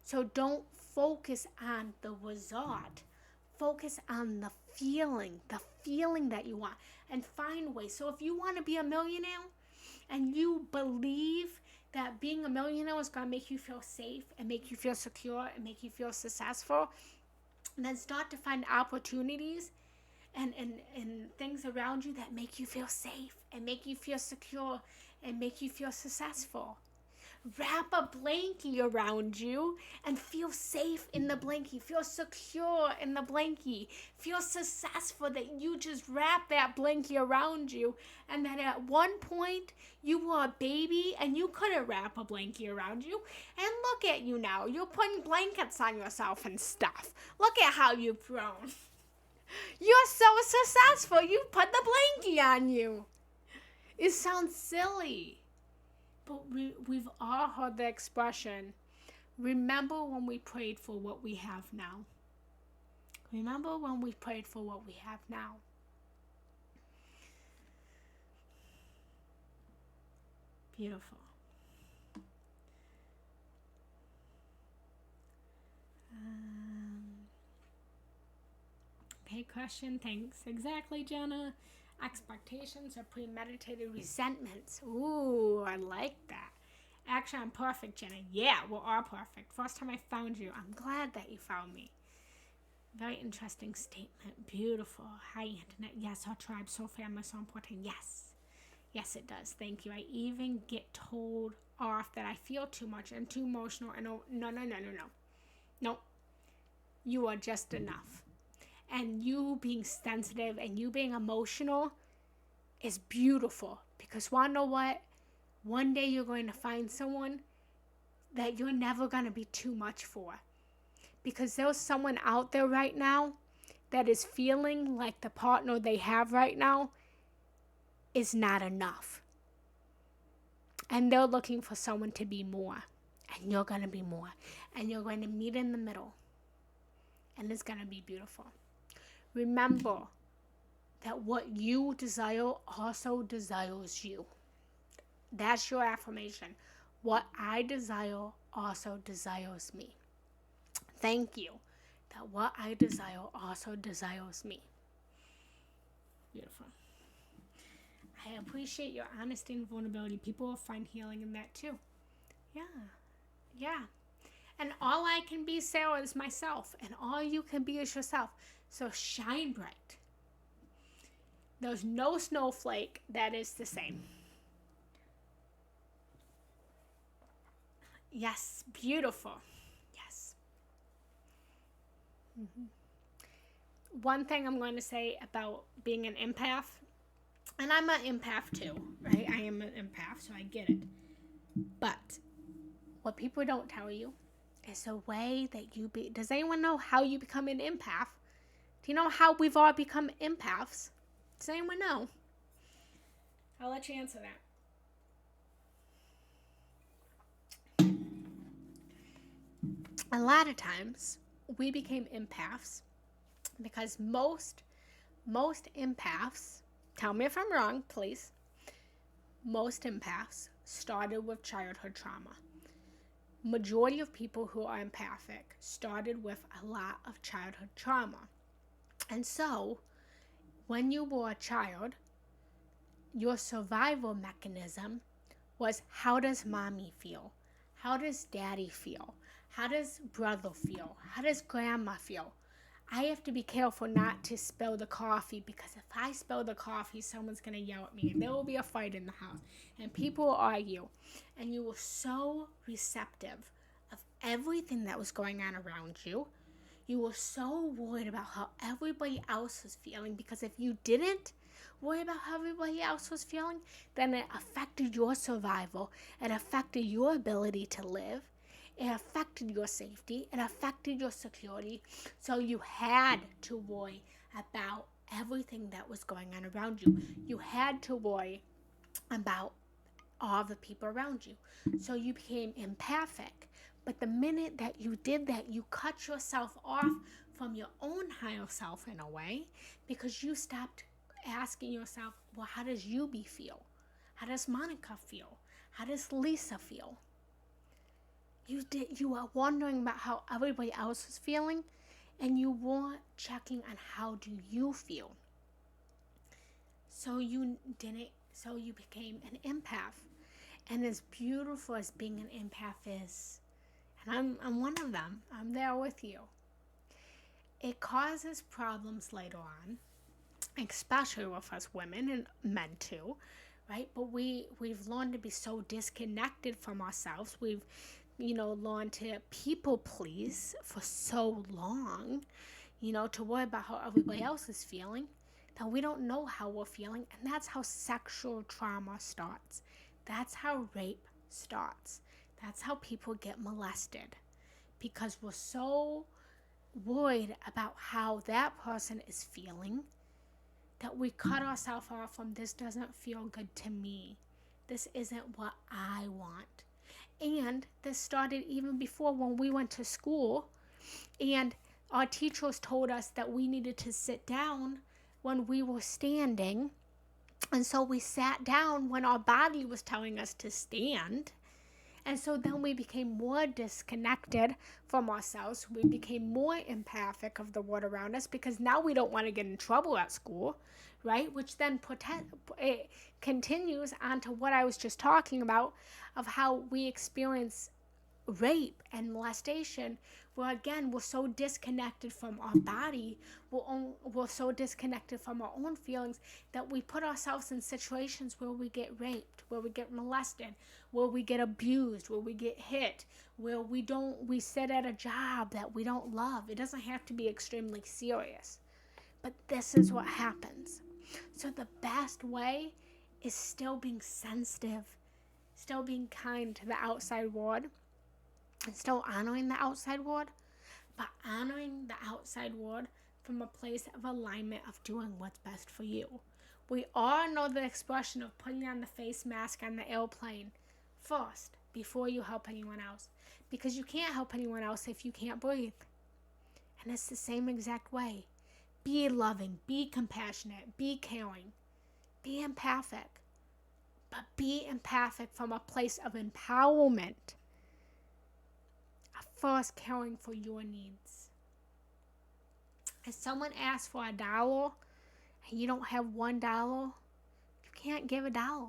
So don't focus on the result. Focus on the feeling that you want, and find ways. So if you want to be a millionaire and you believe that being a millionaire is going to make you feel safe and make you feel secure and make you feel successful, then start to find opportunities and things around you that make you feel safe and make you feel secure and make you feel successful. Wrap a blankie around you and feel safe in the blankie. Feel secure in the blankie. Feel successful that you just wrap that blankie around you, and that at one point you were a baby and you couldn't wrap a blankie around you. And look at you now. You're putting blankets on yourself and stuff. Look at how you've grown. You're so successful. You put the blankie on you. It sounds silly. But we've all heard the expression, remember when we prayed for what we have now. Remember when we prayed for what we have now. Beautiful. Okay, question, thanks. Exactly, Jenna. Expectations or premeditated resentments. Ooh, I like that. Actually, I'm perfect, Jenna. Yeah, we're all perfect. First time I found you. I'm glad that you found me. Very interesting statement. Beautiful. Hi, Internet. Yes, our tribe, so family, so important. Yes. Yes, it does. Thank you. I even get told off that I feel too much and too emotional. And no. Nope. You are just enough. And you being sensitive and you being emotional is beautiful. Because wanna know what? One day you're going to find someone that you're never going to be too much for. Because there's someone out there right now that is feeling like the partner they have right now is not enough. And they're looking for someone to be more. And you're going to be more. And you're going to meet in the middle. And it's going to be beautiful. Remember that what you desire also desires you. That's your affirmation. What I desire also desires me. Thank you. That what I desire also desires me. Beautiful. I appreciate your honesty and vulnerability. People will find healing in that too. Yeah. Yeah. And all I can be, Sarah, is myself. And all you can be is yourself. So shine bright. There's no snowflake that is the same. Yes, beautiful. Yes. One thing I'm going to say about being an empath, and I'm an empath too, right? I am an empath, so I get it. But what people don't tell you is the way that you be. Does anyone know how you become an empath? Do you know how we've all become empaths? Does anyone know? I'll let you answer that. A lot of times we became empaths because most empaths, tell me if I'm wrong, please. Most empaths started with childhood trauma. Majority of people who are empathic started with a lot of childhood trauma. And so, when you were a child, your survival mechanism was, how does mommy feel? How does daddy feel? How does brother feel? How does grandma feel? I have to be careful not to spill the coffee, because if I spill the coffee, someone's going to yell at me and there will be a fight in the house and people will argue. And you were so receptive of everything that was going on around you. You were so worried about how everybody else was feeling, because if you didn't worry about how everybody else was feeling, then it affected your survival. It affected your ability to live. It affected your safety. It affected your security. So you had to worry about everything that was going on around you. You had to worry about all the people around you. So you became empathic. But the minute that you did that, you cut yourself off from your own higher self in a way, because you stopped asking yourself, well, how does Yubi feel? How does Monica feel? How does Lisa feel? You were wondering about how everybody else was feeling, and you weren't checking on how do you feel. So you became an empath. And as beautiful as being an empath is, and I'm one of them, I'm there with you, it causes problems later on, especially with us women and men too, right? But we've learned to be so disconnected from ourselves. We've learned to people please for so long, to worry about how everybody else is feeling, that we don't know how we're feeling. And that's how sexual trauma starts. That's how rape starts. That's how people get molested, because we're so worried about how that person is feeling that we cut ourselves off from, this doesn't feel good to me. This isn't what I want. And this started even before, when we went to school and our teachers told us that we needed to sit down when we were standing. And so we sat down when our body was telling us to stand. And so then we became more disconnected from ourselves. We became more empathic of the world around us, because now we don't want to get in trouble at school, right? Which then it continues on to what I was just talking about, of how we experience rape and molestation, where again we're so disconnected from our body, we're so disconnected from our own feelings, that we put ourselves in situations where we get raped, where we get molested, where we get abused, where we get hit, where we sit at a job that we don't love. It doesn't have to be extremely serious, but this is what happens. So the best way is still being sensitive, still being kind to the outside world, and still honoring the outside world, but honoring the outside world from a place of alignment of doing what's best for you. We all know the expression of putting on the face mask on the airplane first before you help anyone else, because you can't help anyone else if you can't breathe. And it's the same exact way. Be loving, be compassionate, be caring, be empathic, but be empathic from a place of empowerment, first caring for your needs. If someone asks for $1 and you don't have $1, you can't give $1.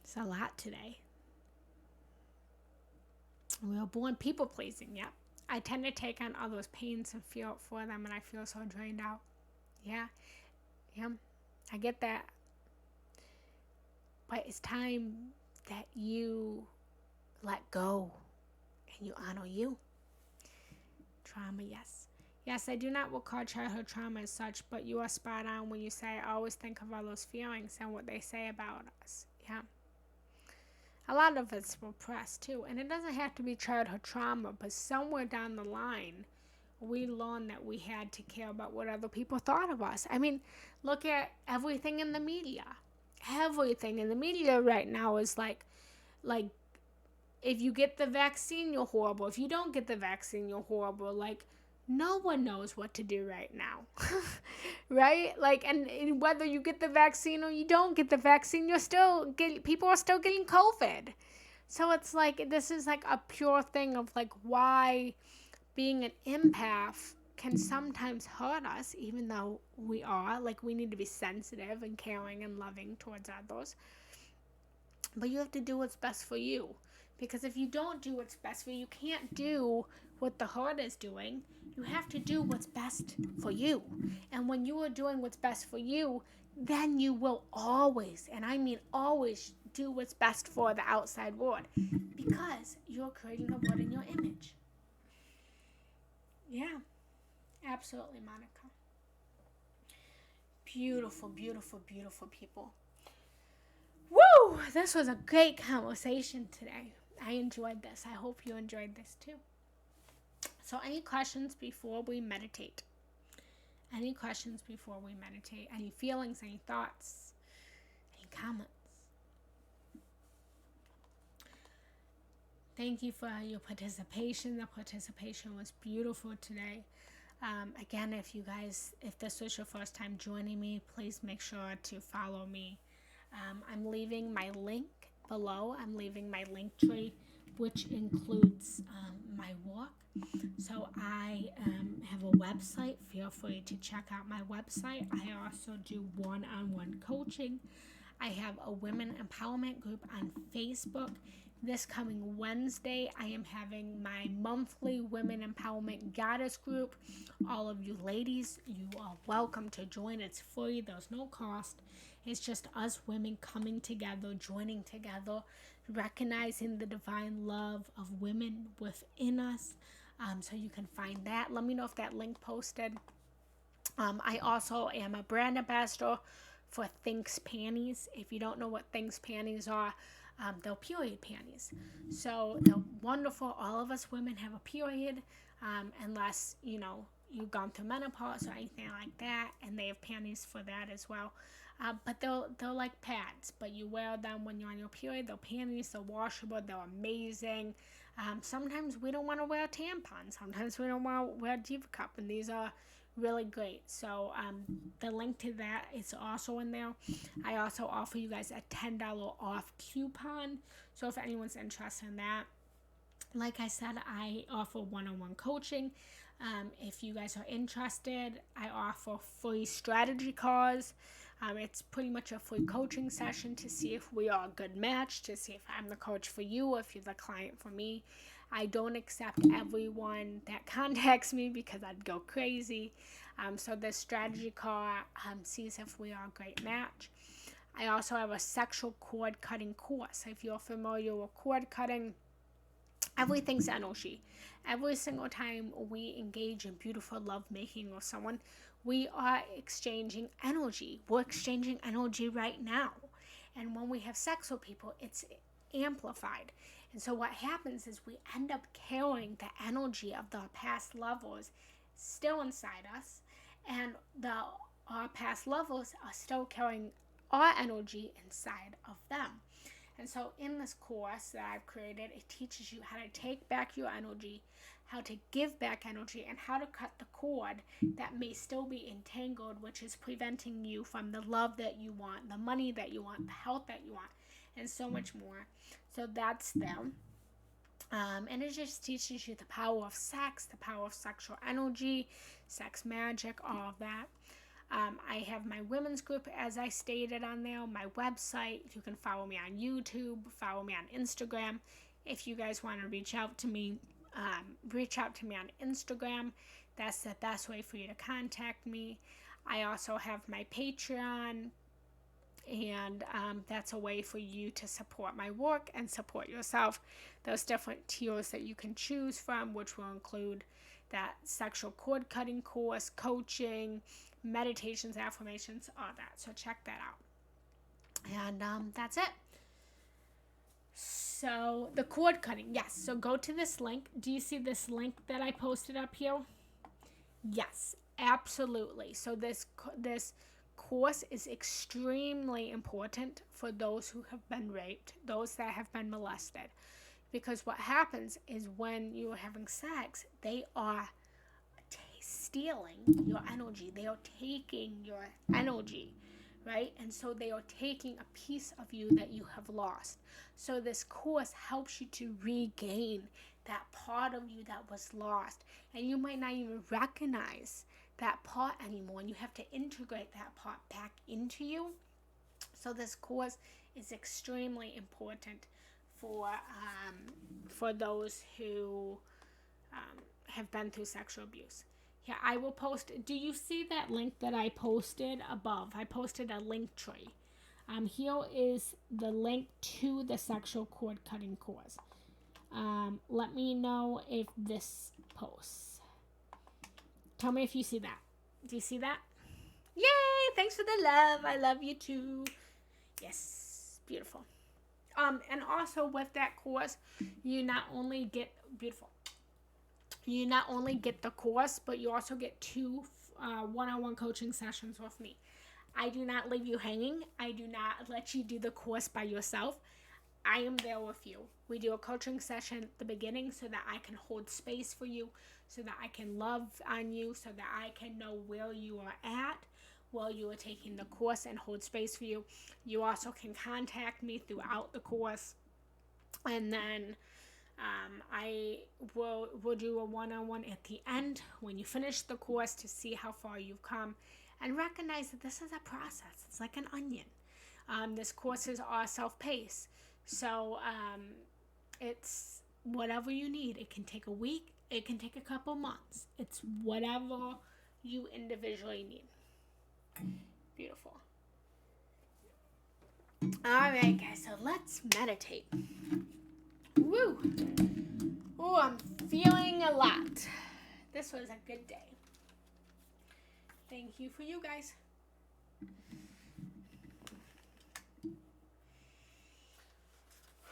It's a lot today. We were born people pleasing, yep. I tend to take on others' pains and feel it for them, and I feel so drained out. Yeah, I get that. But it's time that you let go and you honor you. Trauma, yes. Yes, I do not recall childhood trauma as such, but you are spot on when you say I always think of all those feelings and what they say about us. Yeah. A lot of it's repressed too, and it doesn't have to be childhood trauma, but somewhere down the line, we learned that we had to care about what other people thought of us. I mean, look at everything in the media. Everything in the media right now is like if you get the vaccine, you're horrible. If you don't get the vaccine, you're horrible. Like, no one knows what to do right now. Right? Like, and whether you get the vaccine or you don't get the vaccine, people are still getting COVID. So it's like, this is like a pure thing of like why being an empath can sometimes hurt us, even though we are. Like, we need to be sensitive and caring and loving towards others. But you have to do what's best for you. Because if you don't do what's best for you, you can't do what the heart is doing. You have to do what's best for you. And when you are doing what's best for you, then you will always, and I mean always, do what's best for the outside world. Because you're creating a world in your image. Yeah, absolutely, Monica. Beautiful, beautiful, beautiful people. Woo! This was a great conversation today. I enjoyed this. I hope you enjoyed this too. So, any questions before we meditate? Any questions before we meditate? Any feelings, any thoughts, any comments? Thank you for your participation. The participation was beautiful today. Again, if this was your first time joining me, please make sure to follow me. I'm leaving my link below. I'm leaving my link tree, which includes my work. So I have a website. Feel free to check out my website. I also do one-on-one coaching. I have a women empowerment group on Facebook. This coming Wednesday, I am having my monthly Women Empowerment Goddess group. All of you ladies, you are welcome to join. It's free. There's no cost. It's just us women coming together, joining together, recognizing the divine love of women within us. So you can find that. Let me know if that link posted. I also am a brand ambassador for Thinks Panties. If you don't know what Thinks Panties are, they're period panties. So they're wonderful. All of us women have a period, unless, you've gone through menopause or anything like that, and they have panties for that as well. But they're like pads, but you wear them when you're on your period. They're panties, they're washable, they're amazing. Sometimes we don't want to wear tampons. Sometimes we don't want to wear Diva Cup, and these are really great. So the link to that is also in there. I also offer you guys a $10 off coupon. So if anyone's interested in that, like I said, I offer one-on-one coaching. If you guys are interested, I offer free strategy calls. It's pretty much a free coaching session to see if we are a good match, to see if I'm the coach for you or if you're the client for me. I don't accept everyone that contacts me because I'd go crazy. So the strategy call sees if we are a great match. I also have a sexual cord cutting course. If you're familiar with cord cutting, everything's energy. Every single time we engage in beautiful lovemaking with someone, we are exchanging energy. We're exchanging energy right now. And when we have sex with people, it's amplified. And so what happens is we end up carrying the energy of the past lovers still inside us, and our past lovers are still carrying our energy inside of them. And so in this course that I've created, it teaches you how to take back your energy, how to give back energy, and how to cut the cord that may still be entangled, which is preventing you from the love that you want, the money that you want, the health that you want, and so much more. So that's them. And it just teaches you the power of sex, the power of sexual energy, sex magic, all of that. I have my women's group, as I stated on there, my website. You can follow me on YouTube, follow me on Instagram. If you guys want to reach out to me on Instagram. That's the best way for you to contact me. I also have my Patreon, and that's a way for you to support my work and support yourself. There's different tiers that you can choose from, which will include that sexual cord cutting course, coaching, meditations, affirmations, all that. So check that out. And that's it. So the cord cutting, yes. So go to this link. Do you see this link that I posted up here? Yes, absolutely. So this course is extremely important for those who have been raped, those that have been molested. Because what happens is when you are having sex, they are stealing your energy. They are taking your energy, right? And so they are taking a piece of you that you have lost. So this course helps you to regain that part of you that was lost. And you might not even recognize that part anymore. And you have to integrate that part back into you. So this course is extremely important for those who have been through sexual abuse. Yeah, I will post. Do you see that link that I posted above? I posted a link tree. Here is the link to the sexual cord cutting course. Let me know if this posts. Tell me if you see that. Do you see that? Yay! Thanks for the love. I love you too. Yes, beautiful. And also with that course, you not only get the course, but you also get 2 one-on-one coaching sessions with me. I do not leave you hanging. I do not let you do the course by yourself. I am there with you. We do a coaching session at the beginning so that I can hold space for you, so that I can love on you, so that I can know where you are at while you are taking the course and hold space for you. You also can contact me throughout the course, and then I will do a one-on-one at the end when you finish the course to see how far you've come, and recognize that this is a process. It's like an onion. This course is all self-paced, so it's whatever you need. It can take a week. It can take a couple months. It's whatever you individually need. Beautiful. All right, guys. So let's meditate. Woo! Oh, I'm feeling a lot. This was a good day. Thank you for you guys.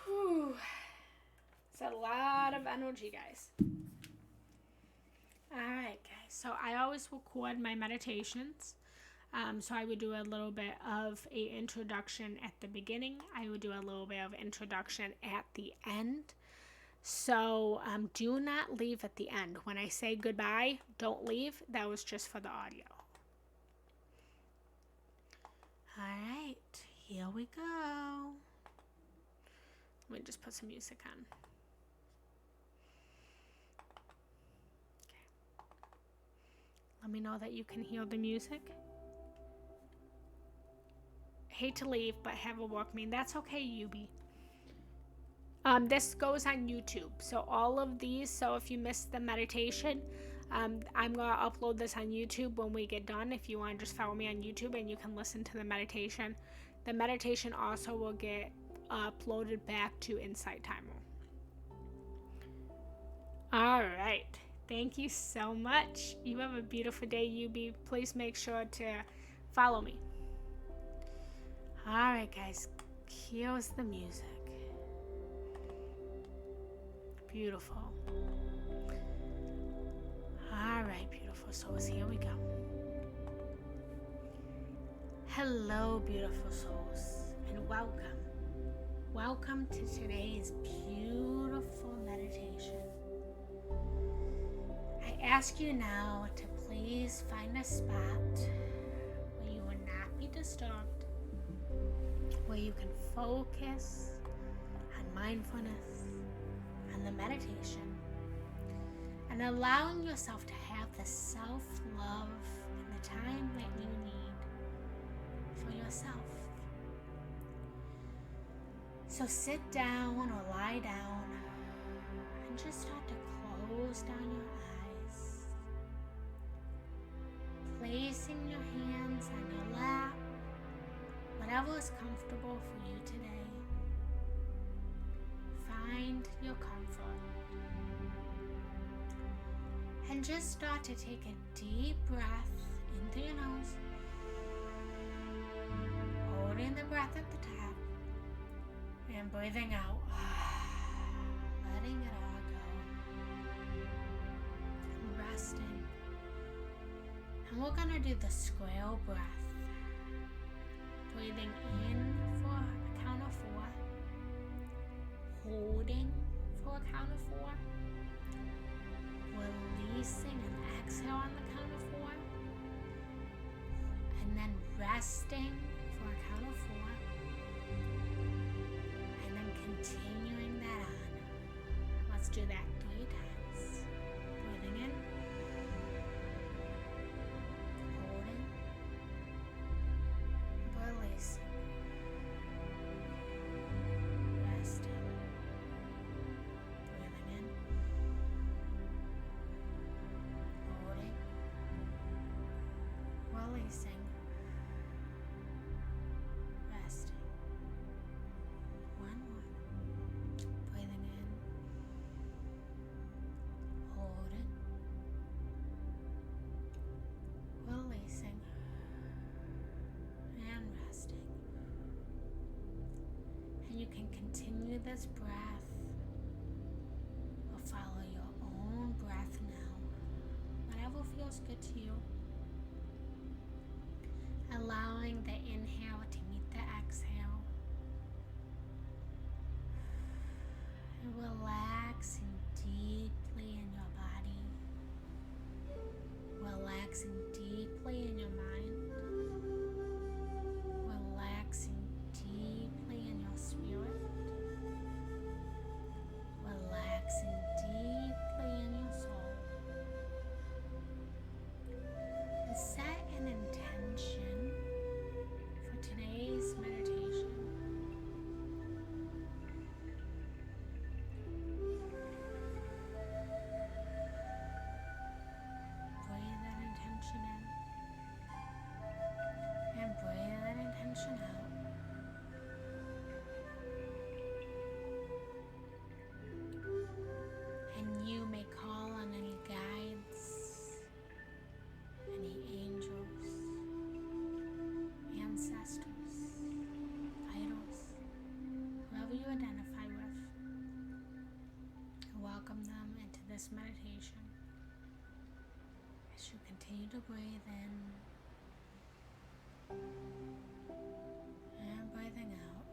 Whew. It's a lot of energy, guys. All right, guys. So I always record my meditations. So I would do a little bit of an introduction at the beginning. I would do a little bit of introduction at the end. So do not leave at the end. When I say goodbye, don't leave. That was just for the audio. All right, here we go. Let me just put some music on. Okay. Let me know that you can hear the music. Hate to leave, but have a walk me. That's okay, Yubi. This goes on YouTube. So all of these, so if you missed the meditation, I'm going to upload this on YouTube when we get done. If you want to just follow me on YouTube and you can listen to the meditation. The meditation also will get uploaded back to Insight Timer. All right. Thank you so much. You have a beautiful day, Yubi. Please make sure to follow me. All right, guys. Here's the music. Beautiful. All right, beautiful souls. Here we go. Hello, beautiful souls, and welcome. Welcome to today's beautiful meditation. I ask you now to please find a spot where you will not be disturbed, where you can focus on mindfulness and the meditation, and allowing yourself to have the self-love and the time that you need for yourself. So sit down or lie down and just start to close down your eyes, placing your hands on your lap, whatever is comfortable for you today. Find your comfort. And just start to take a deep breath into your nose, holding the breath at the top, and breathing out, letting it all go, and resting. And we're going to do the square breath. Breathing in for a count of 4, holding for a count of 4, releasing and exhale on the count of 4, and then resting for a count of 4, and then continuing that on. Let's do that 3 times. Breathing in, holding, releasing, resting, breathing in, holding, releasing, resting. One more. Breathing in, holding, releasing, and resting. And you can continue this breath or follow your own breath now, whatever feels good to you. Allowing the inhale to meet the exhale. And relaxing deeply in your body. Relaxing deeply in your mind. Relaxing deeply in your spirit. Relaxing deeply in your soul. And set an intention for today's meditation. Breathe that intention in and breathe that intention out. And you may call on any guides, any angels, ancestors, idols, whoever you identify with. Welcome them into this meditation as you continue to breathe in and breathing out,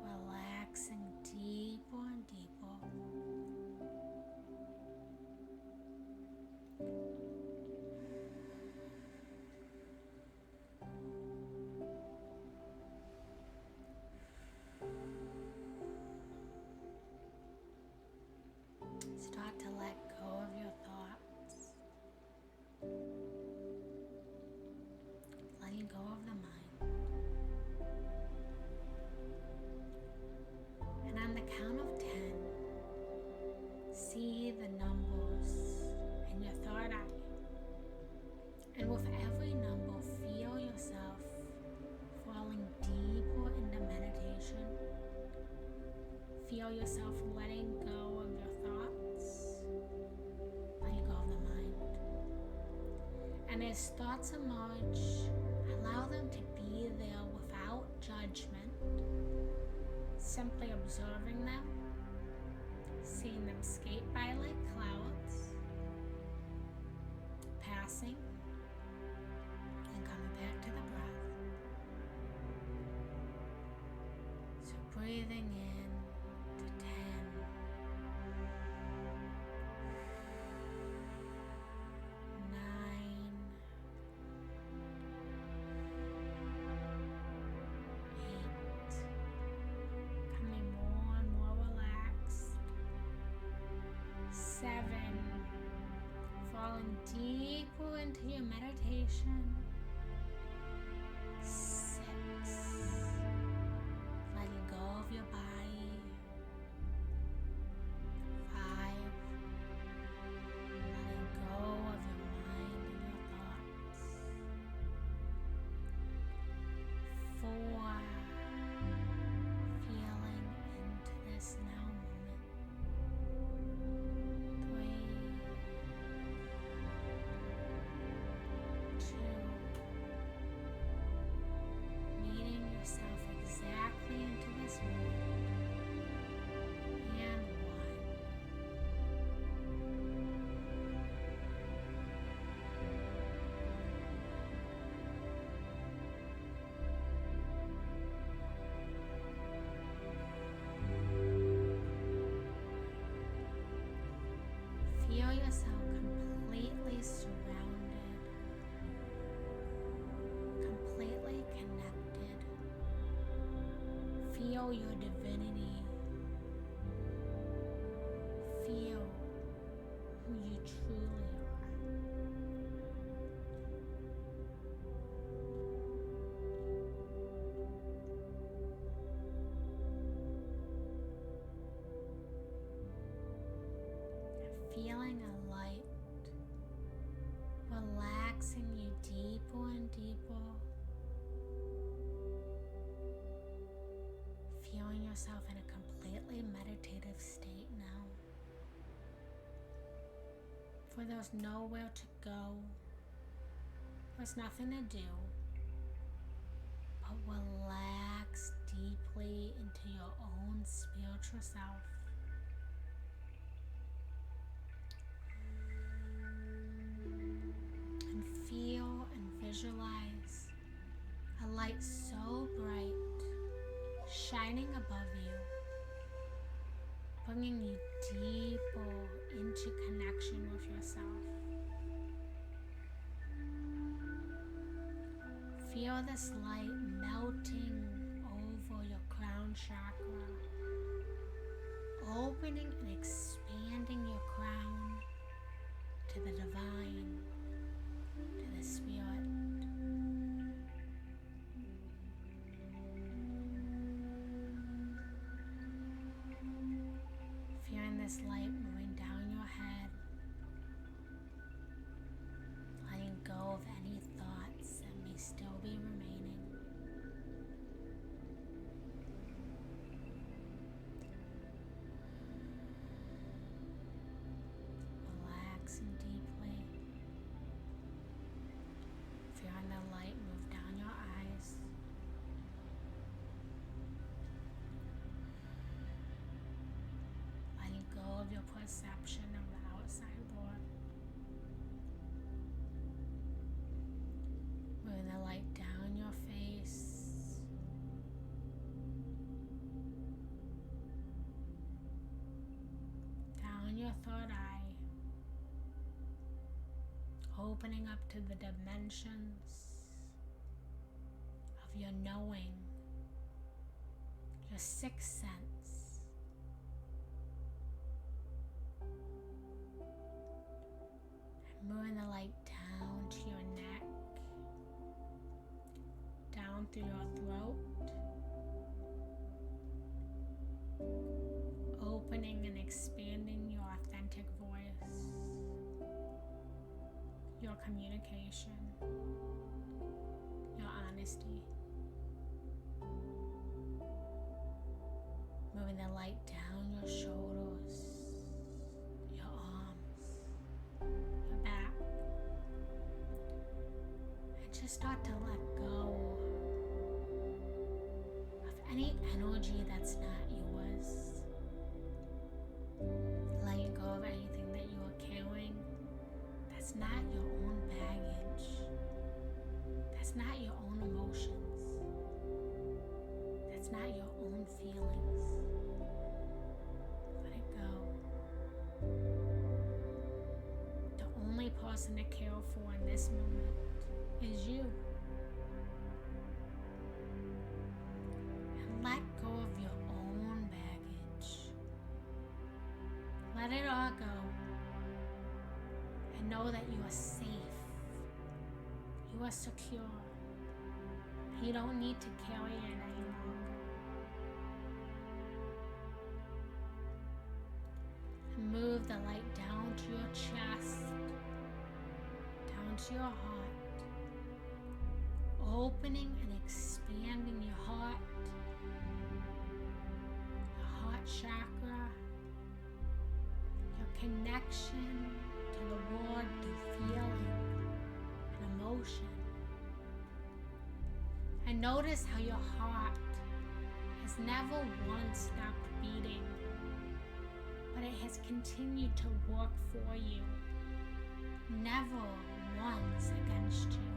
relaxing deeper and deeper. Start to let go of your thoughts, letting go of the mind. And on the count of 10, see the numbers in your third eye. And with every number, feel yourself falling deeper into meditation. Feel yourself letting go of your thoughts, letting go of the mind. And as thoughts emerge, allow them to be there without judgment, simply observing them, seeing them skate by like clouds, passing, and coming back to the breath. So breathing in to 10, 9, 8, coming more and more relaxed. into your meditation. 6, letting go of your body. 5, letting go of your mind and your thoughts. 4, feeling into this now moment. 3, 2, meeting yourself exactly into this moment. And 1. Feel yourself completely surrounded, completely connected. Feel your divinity. Feel who you truly are. Feeling a light relaxing you deeper and deeper. Feeling yourself in a completely meditative state now. For there's nowhere to go, there's nothing to do, but relax deeply into your own spiritual self. And feel and visualize a light so bright shining above you, bringing you deeper into connection with yourself. Feel this light melting over your crown chakra, opening and expanding your crown to the divine, to the spirit. Feeling this light moving down your head, letting go of any thoughts that may still be remaining. Relaxing deeply. Feeling the light move down your eyes. Letting go of your perception of the outside world. Moving the light down your face. Down your third eye. Opening up to the dimensions of your knowing, your sixth sense. And moving the light down to your neck, down through your throat, opening and expanding your authentic voice, your communication, your honesty. Moving the light down your shoulders, your arms, your back. And just start to let go of any energy that's not yours. Letting go of anything that you are carrying that's not your own baggage. That's not your own emotions. That's not your own feelings. Let it go. The only person to care for in this moment is you. And let go of your own baggage. Let it all go. And know that you are safe You are secure. You don't need to carry it any longer. And move the light down to your chest, down to your heart, opening and expanding your heart chakra, your connection to the world through feeling and emotion. And notice how your heart has never once stopped beating, but it has continued to work for you, never once against you.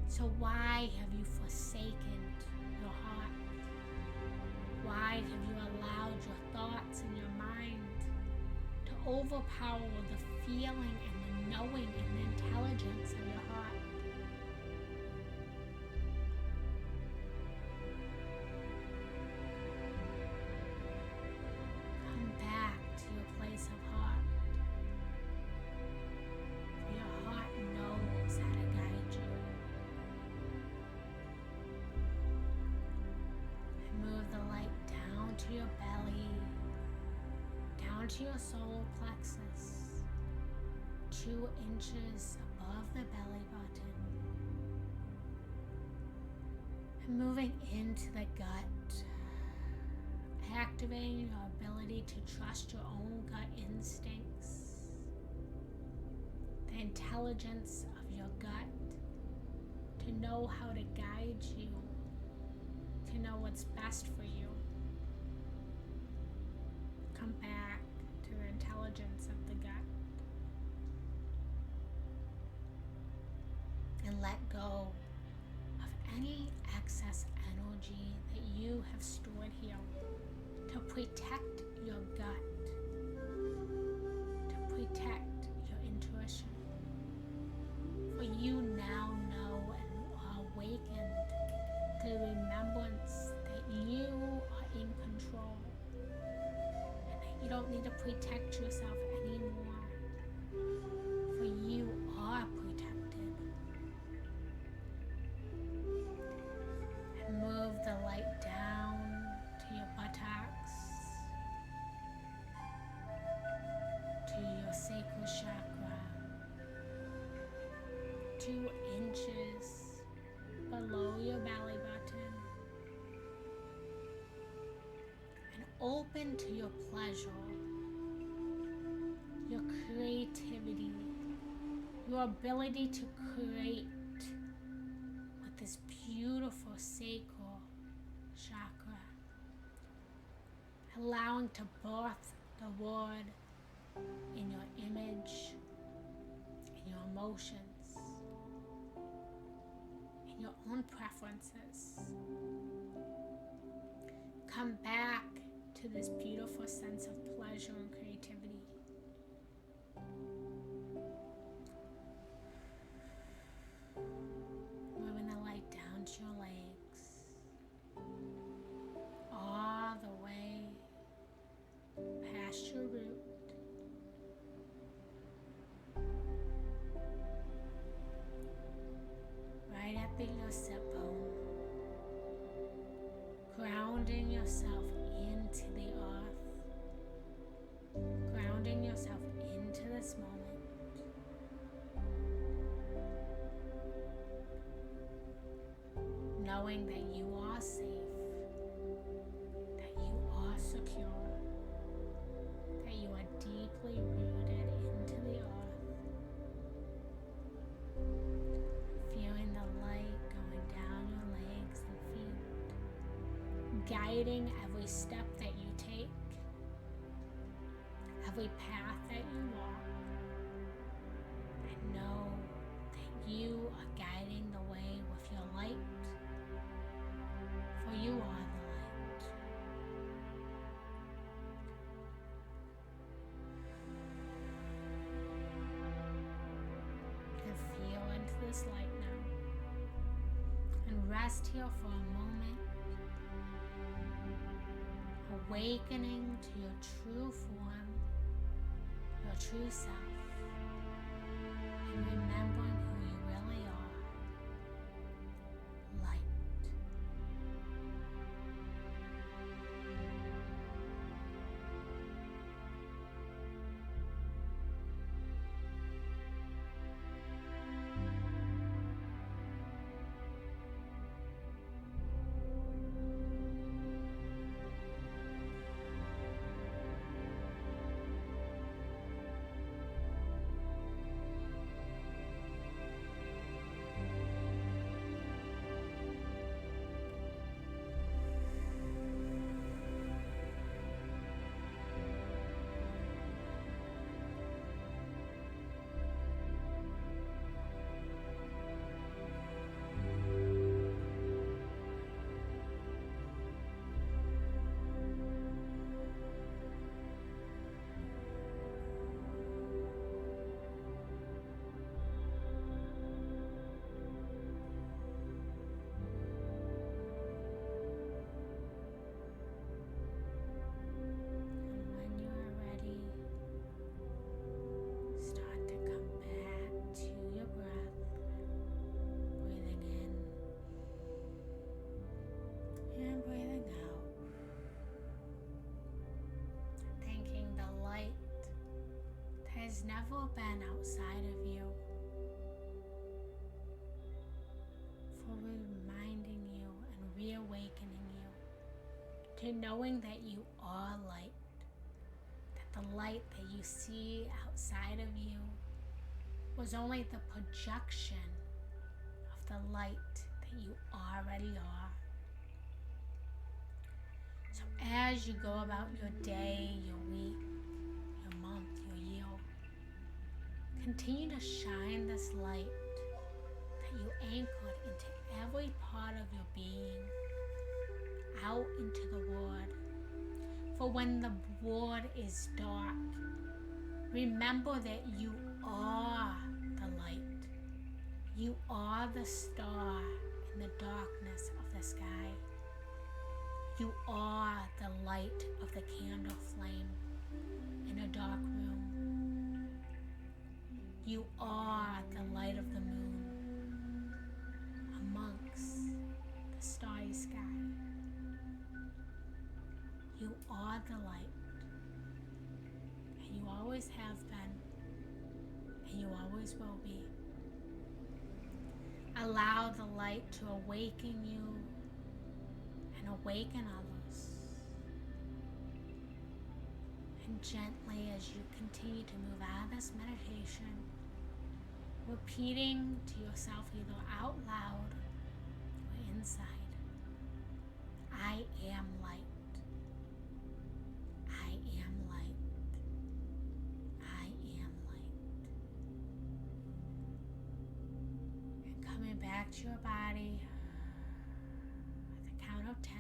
So why have you forsaken your heart? Why have you allowed your thoughts and your mind to overpower the feeling and the knowing and the intelligence of your heart? Come back to your place of heart. For your heart knows how to guide you. And move the light down to your belly, down to your solar plexus, 2 inches above the belly button. And moving into the gut, activating your ability to trust your own gut instincts, the intelligence of your gut, to know how to guide you, to know what's best for you. Come back to the intelligence of the gut and let go of any excess energy that you have stored here to protect your gut, to protect your intuition. For you now know and are awakened to the remembrance that you are in control. You don't need to protect yourself anymore, for you are protected. And move the light down to your buttocks, to your sacral chakra, 2 inches below your belly button. Open to your pleasure, your creativity, your ability to create with this beautiful sacral chakra, allowing to birth the word in your image, in your emotions, in your own preferences. Come back to this beautiful sense of pleasure and creativity. Moving the light down to your legs, all the way past your root, right at your sit bone, grounding yourself into the earth, grounding yourself into this moment. Knowing that you are safe, that you are secure, that you are deeply rooted into the earth. Feeling the light going down your legs and feet, guiding every step that you take, every path that you walk, and know that you are guiding the way with your light, for you are the light. And feel into this light now, and rest here for a moment, awakening to your true form, your true self, and remembering who you really are. Light. Has never been outside of you, for reminding you and reawakening you to knowing that you are light, that the light that you see outside of you was only the projection of the light that you already are. So as you go about your day, your week, your month, your year, continue to shine this light that you anchored into every part of your being, out into the world. For when the world is dark, remember that you are the light. You are the star in the darkness of the sky. You are the light of the candle flame in a dark room. You are the light of the moon amongst the starry sky. You are the light, and you always have been, and you always will be. Allow the light to awaken you and awaken others. And gently, as you continue to move out of this meditation, repeating to yourself either out loud or inside, I am light. I am light. I am light. And coming back to your body at the count of 10.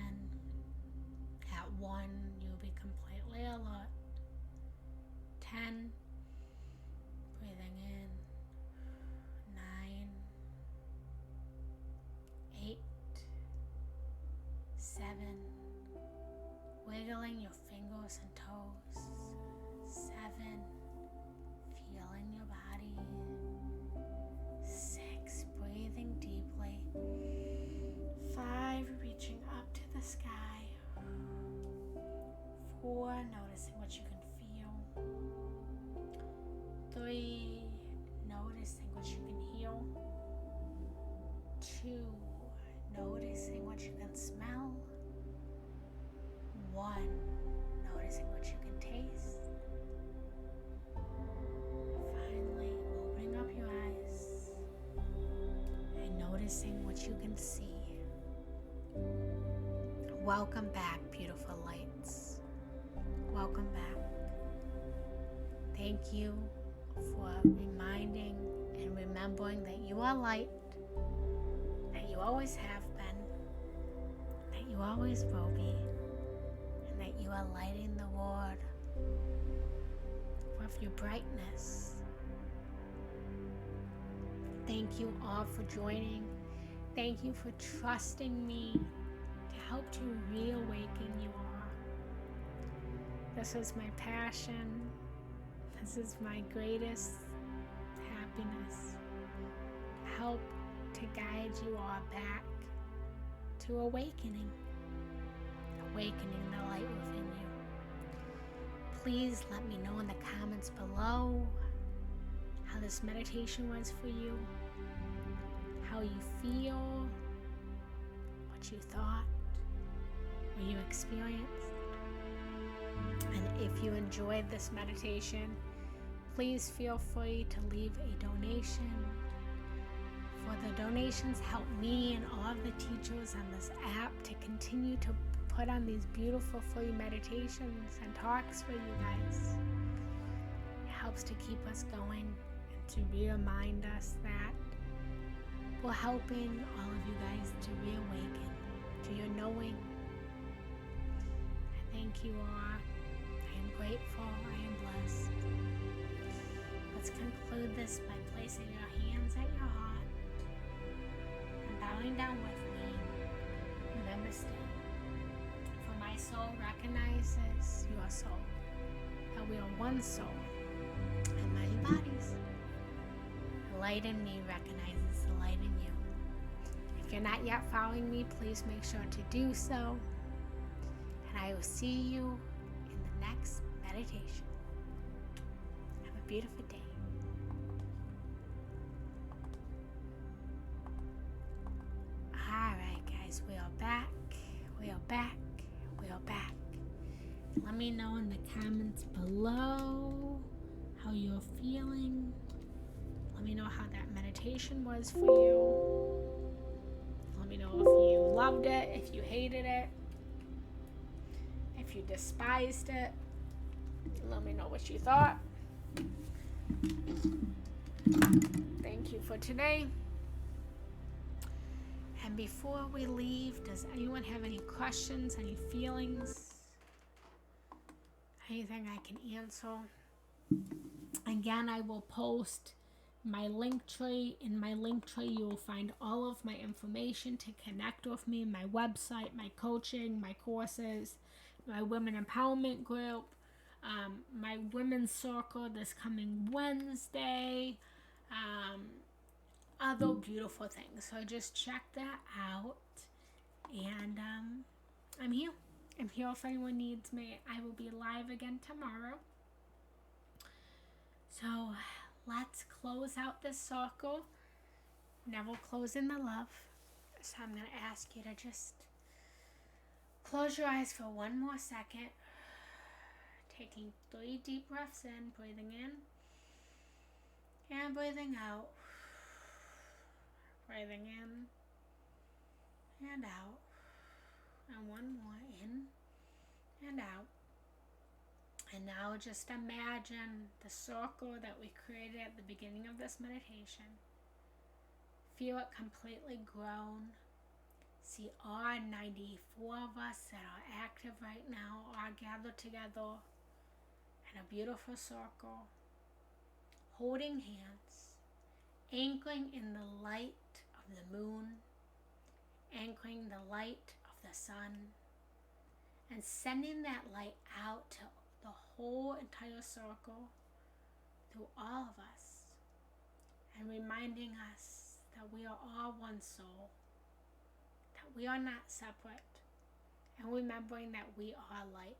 At 1, you'll be completely alert. 10. Breathing in. 9. 8. 7. Wiggling your fingers and toes. 7. Feeling your body. 6. Breathing deeply. 5. Reaching up to the sky. 4. Noticing what you can feel. 3. Noticing what you can heal. 2. Noticing what you can smell. 1. Noticing what you can taste. Finally, opening up your eyes and noticing what you can see. Welcome back, beautiful lights. Welcome back. Thank you for reminding and remembering that you are light, that you always have been, that you always will be, and that you are lighting the world with your brightness. Thank you all for joining. Thank you for trusting me to help to reawaken you all. This is my passion. This is my greatest happiness. Help to guide you all back to awakening the light within you. Please let me know in the comments below how this meditation was for you, how you feel, what you thought, what you experienced. And if you enjoyed this meditation, please feel free to leave a donation. For the donations help me and all of the teachers on this app to continue to put on these beautiful free meditations and talks for you guys. It helps to keep us going and to remind us that we're helping all of you guys to reawaken to your knowing. I thank you all. I am grateful. I am blessed. Let's conclude this by placing your hands at your heart and bowing down with me. Namaste. For my soul recognizes your soul, that we are one soul and many bodies. The light in me recognizes the light in you. If you're not yet following me, please make sure to do so. And I will see you in the next meditation. Have a beautiful day. Alright guys, we are back. We are back. We are back. Let me know in the comments below how you're feeling. Let me know how that meditation was for you. Let me know if you loved it, if you hated it, if you despised it. Let me know what you thought. Thank you for today. And before we leave, does anyone have any questions, any feelings, anything I can answer? Again, I will post my link tree. In my link tree, you will find all of my information to connect with me, my website, my coaching, my courses, my women empowerment group, my women's circle this coming Wednesday, other beautiful things. So just check that out. And I'm here. I'm here if anyone needs me. I will be live again tomorrow. So let's close out this circle. Never close in the love. So I'm going to ask you to just close your eyes for one more second. Taking 3 deep breaths in, breathing in and breathing out. Breathing in and out. And one more in and out. And now just imagine the circle that we created at the beginning of this meditation. Feel it completely grown. See all 94 of us that are active right now are gathered together in a beautiful circle, holding hands, anchoring in the light of the moon, anchoring the light of the sun, and sending that light out to the whole entire circle through all of us, and reminding us that we are all one soul, that we are not separate, and remembering that we are light.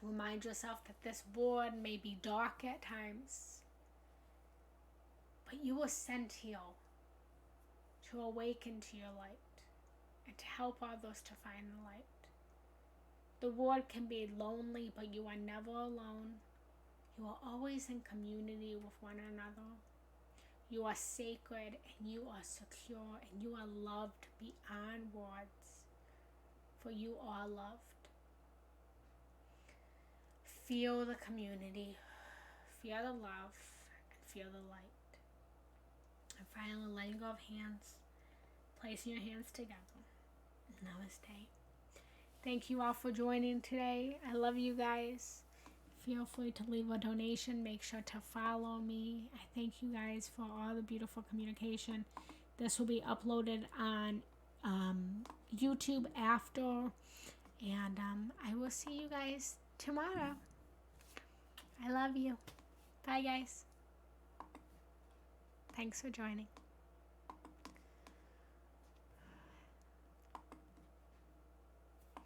Remind yourself that this world may be dark at times, but you were sent here to awaken to your light and to help others to find the light. The world can be lonely, but you are never alone. You are always in community with one another. You are sacred and you are secure and you are loved beyond words, for you are loved. Feel the community, feel the love, and feel the light. And finally, letting go of hands, placing your hands together. Namaste. Thank you all for joining today. I love you guys. Feel free to leave a donation. Make sure to follow me. I thank you guys for all the beautiful communication. This will be uploaded on YouTube after. And I will see you guys tomorrow. I love you. Bye, guys. Thanks for joining.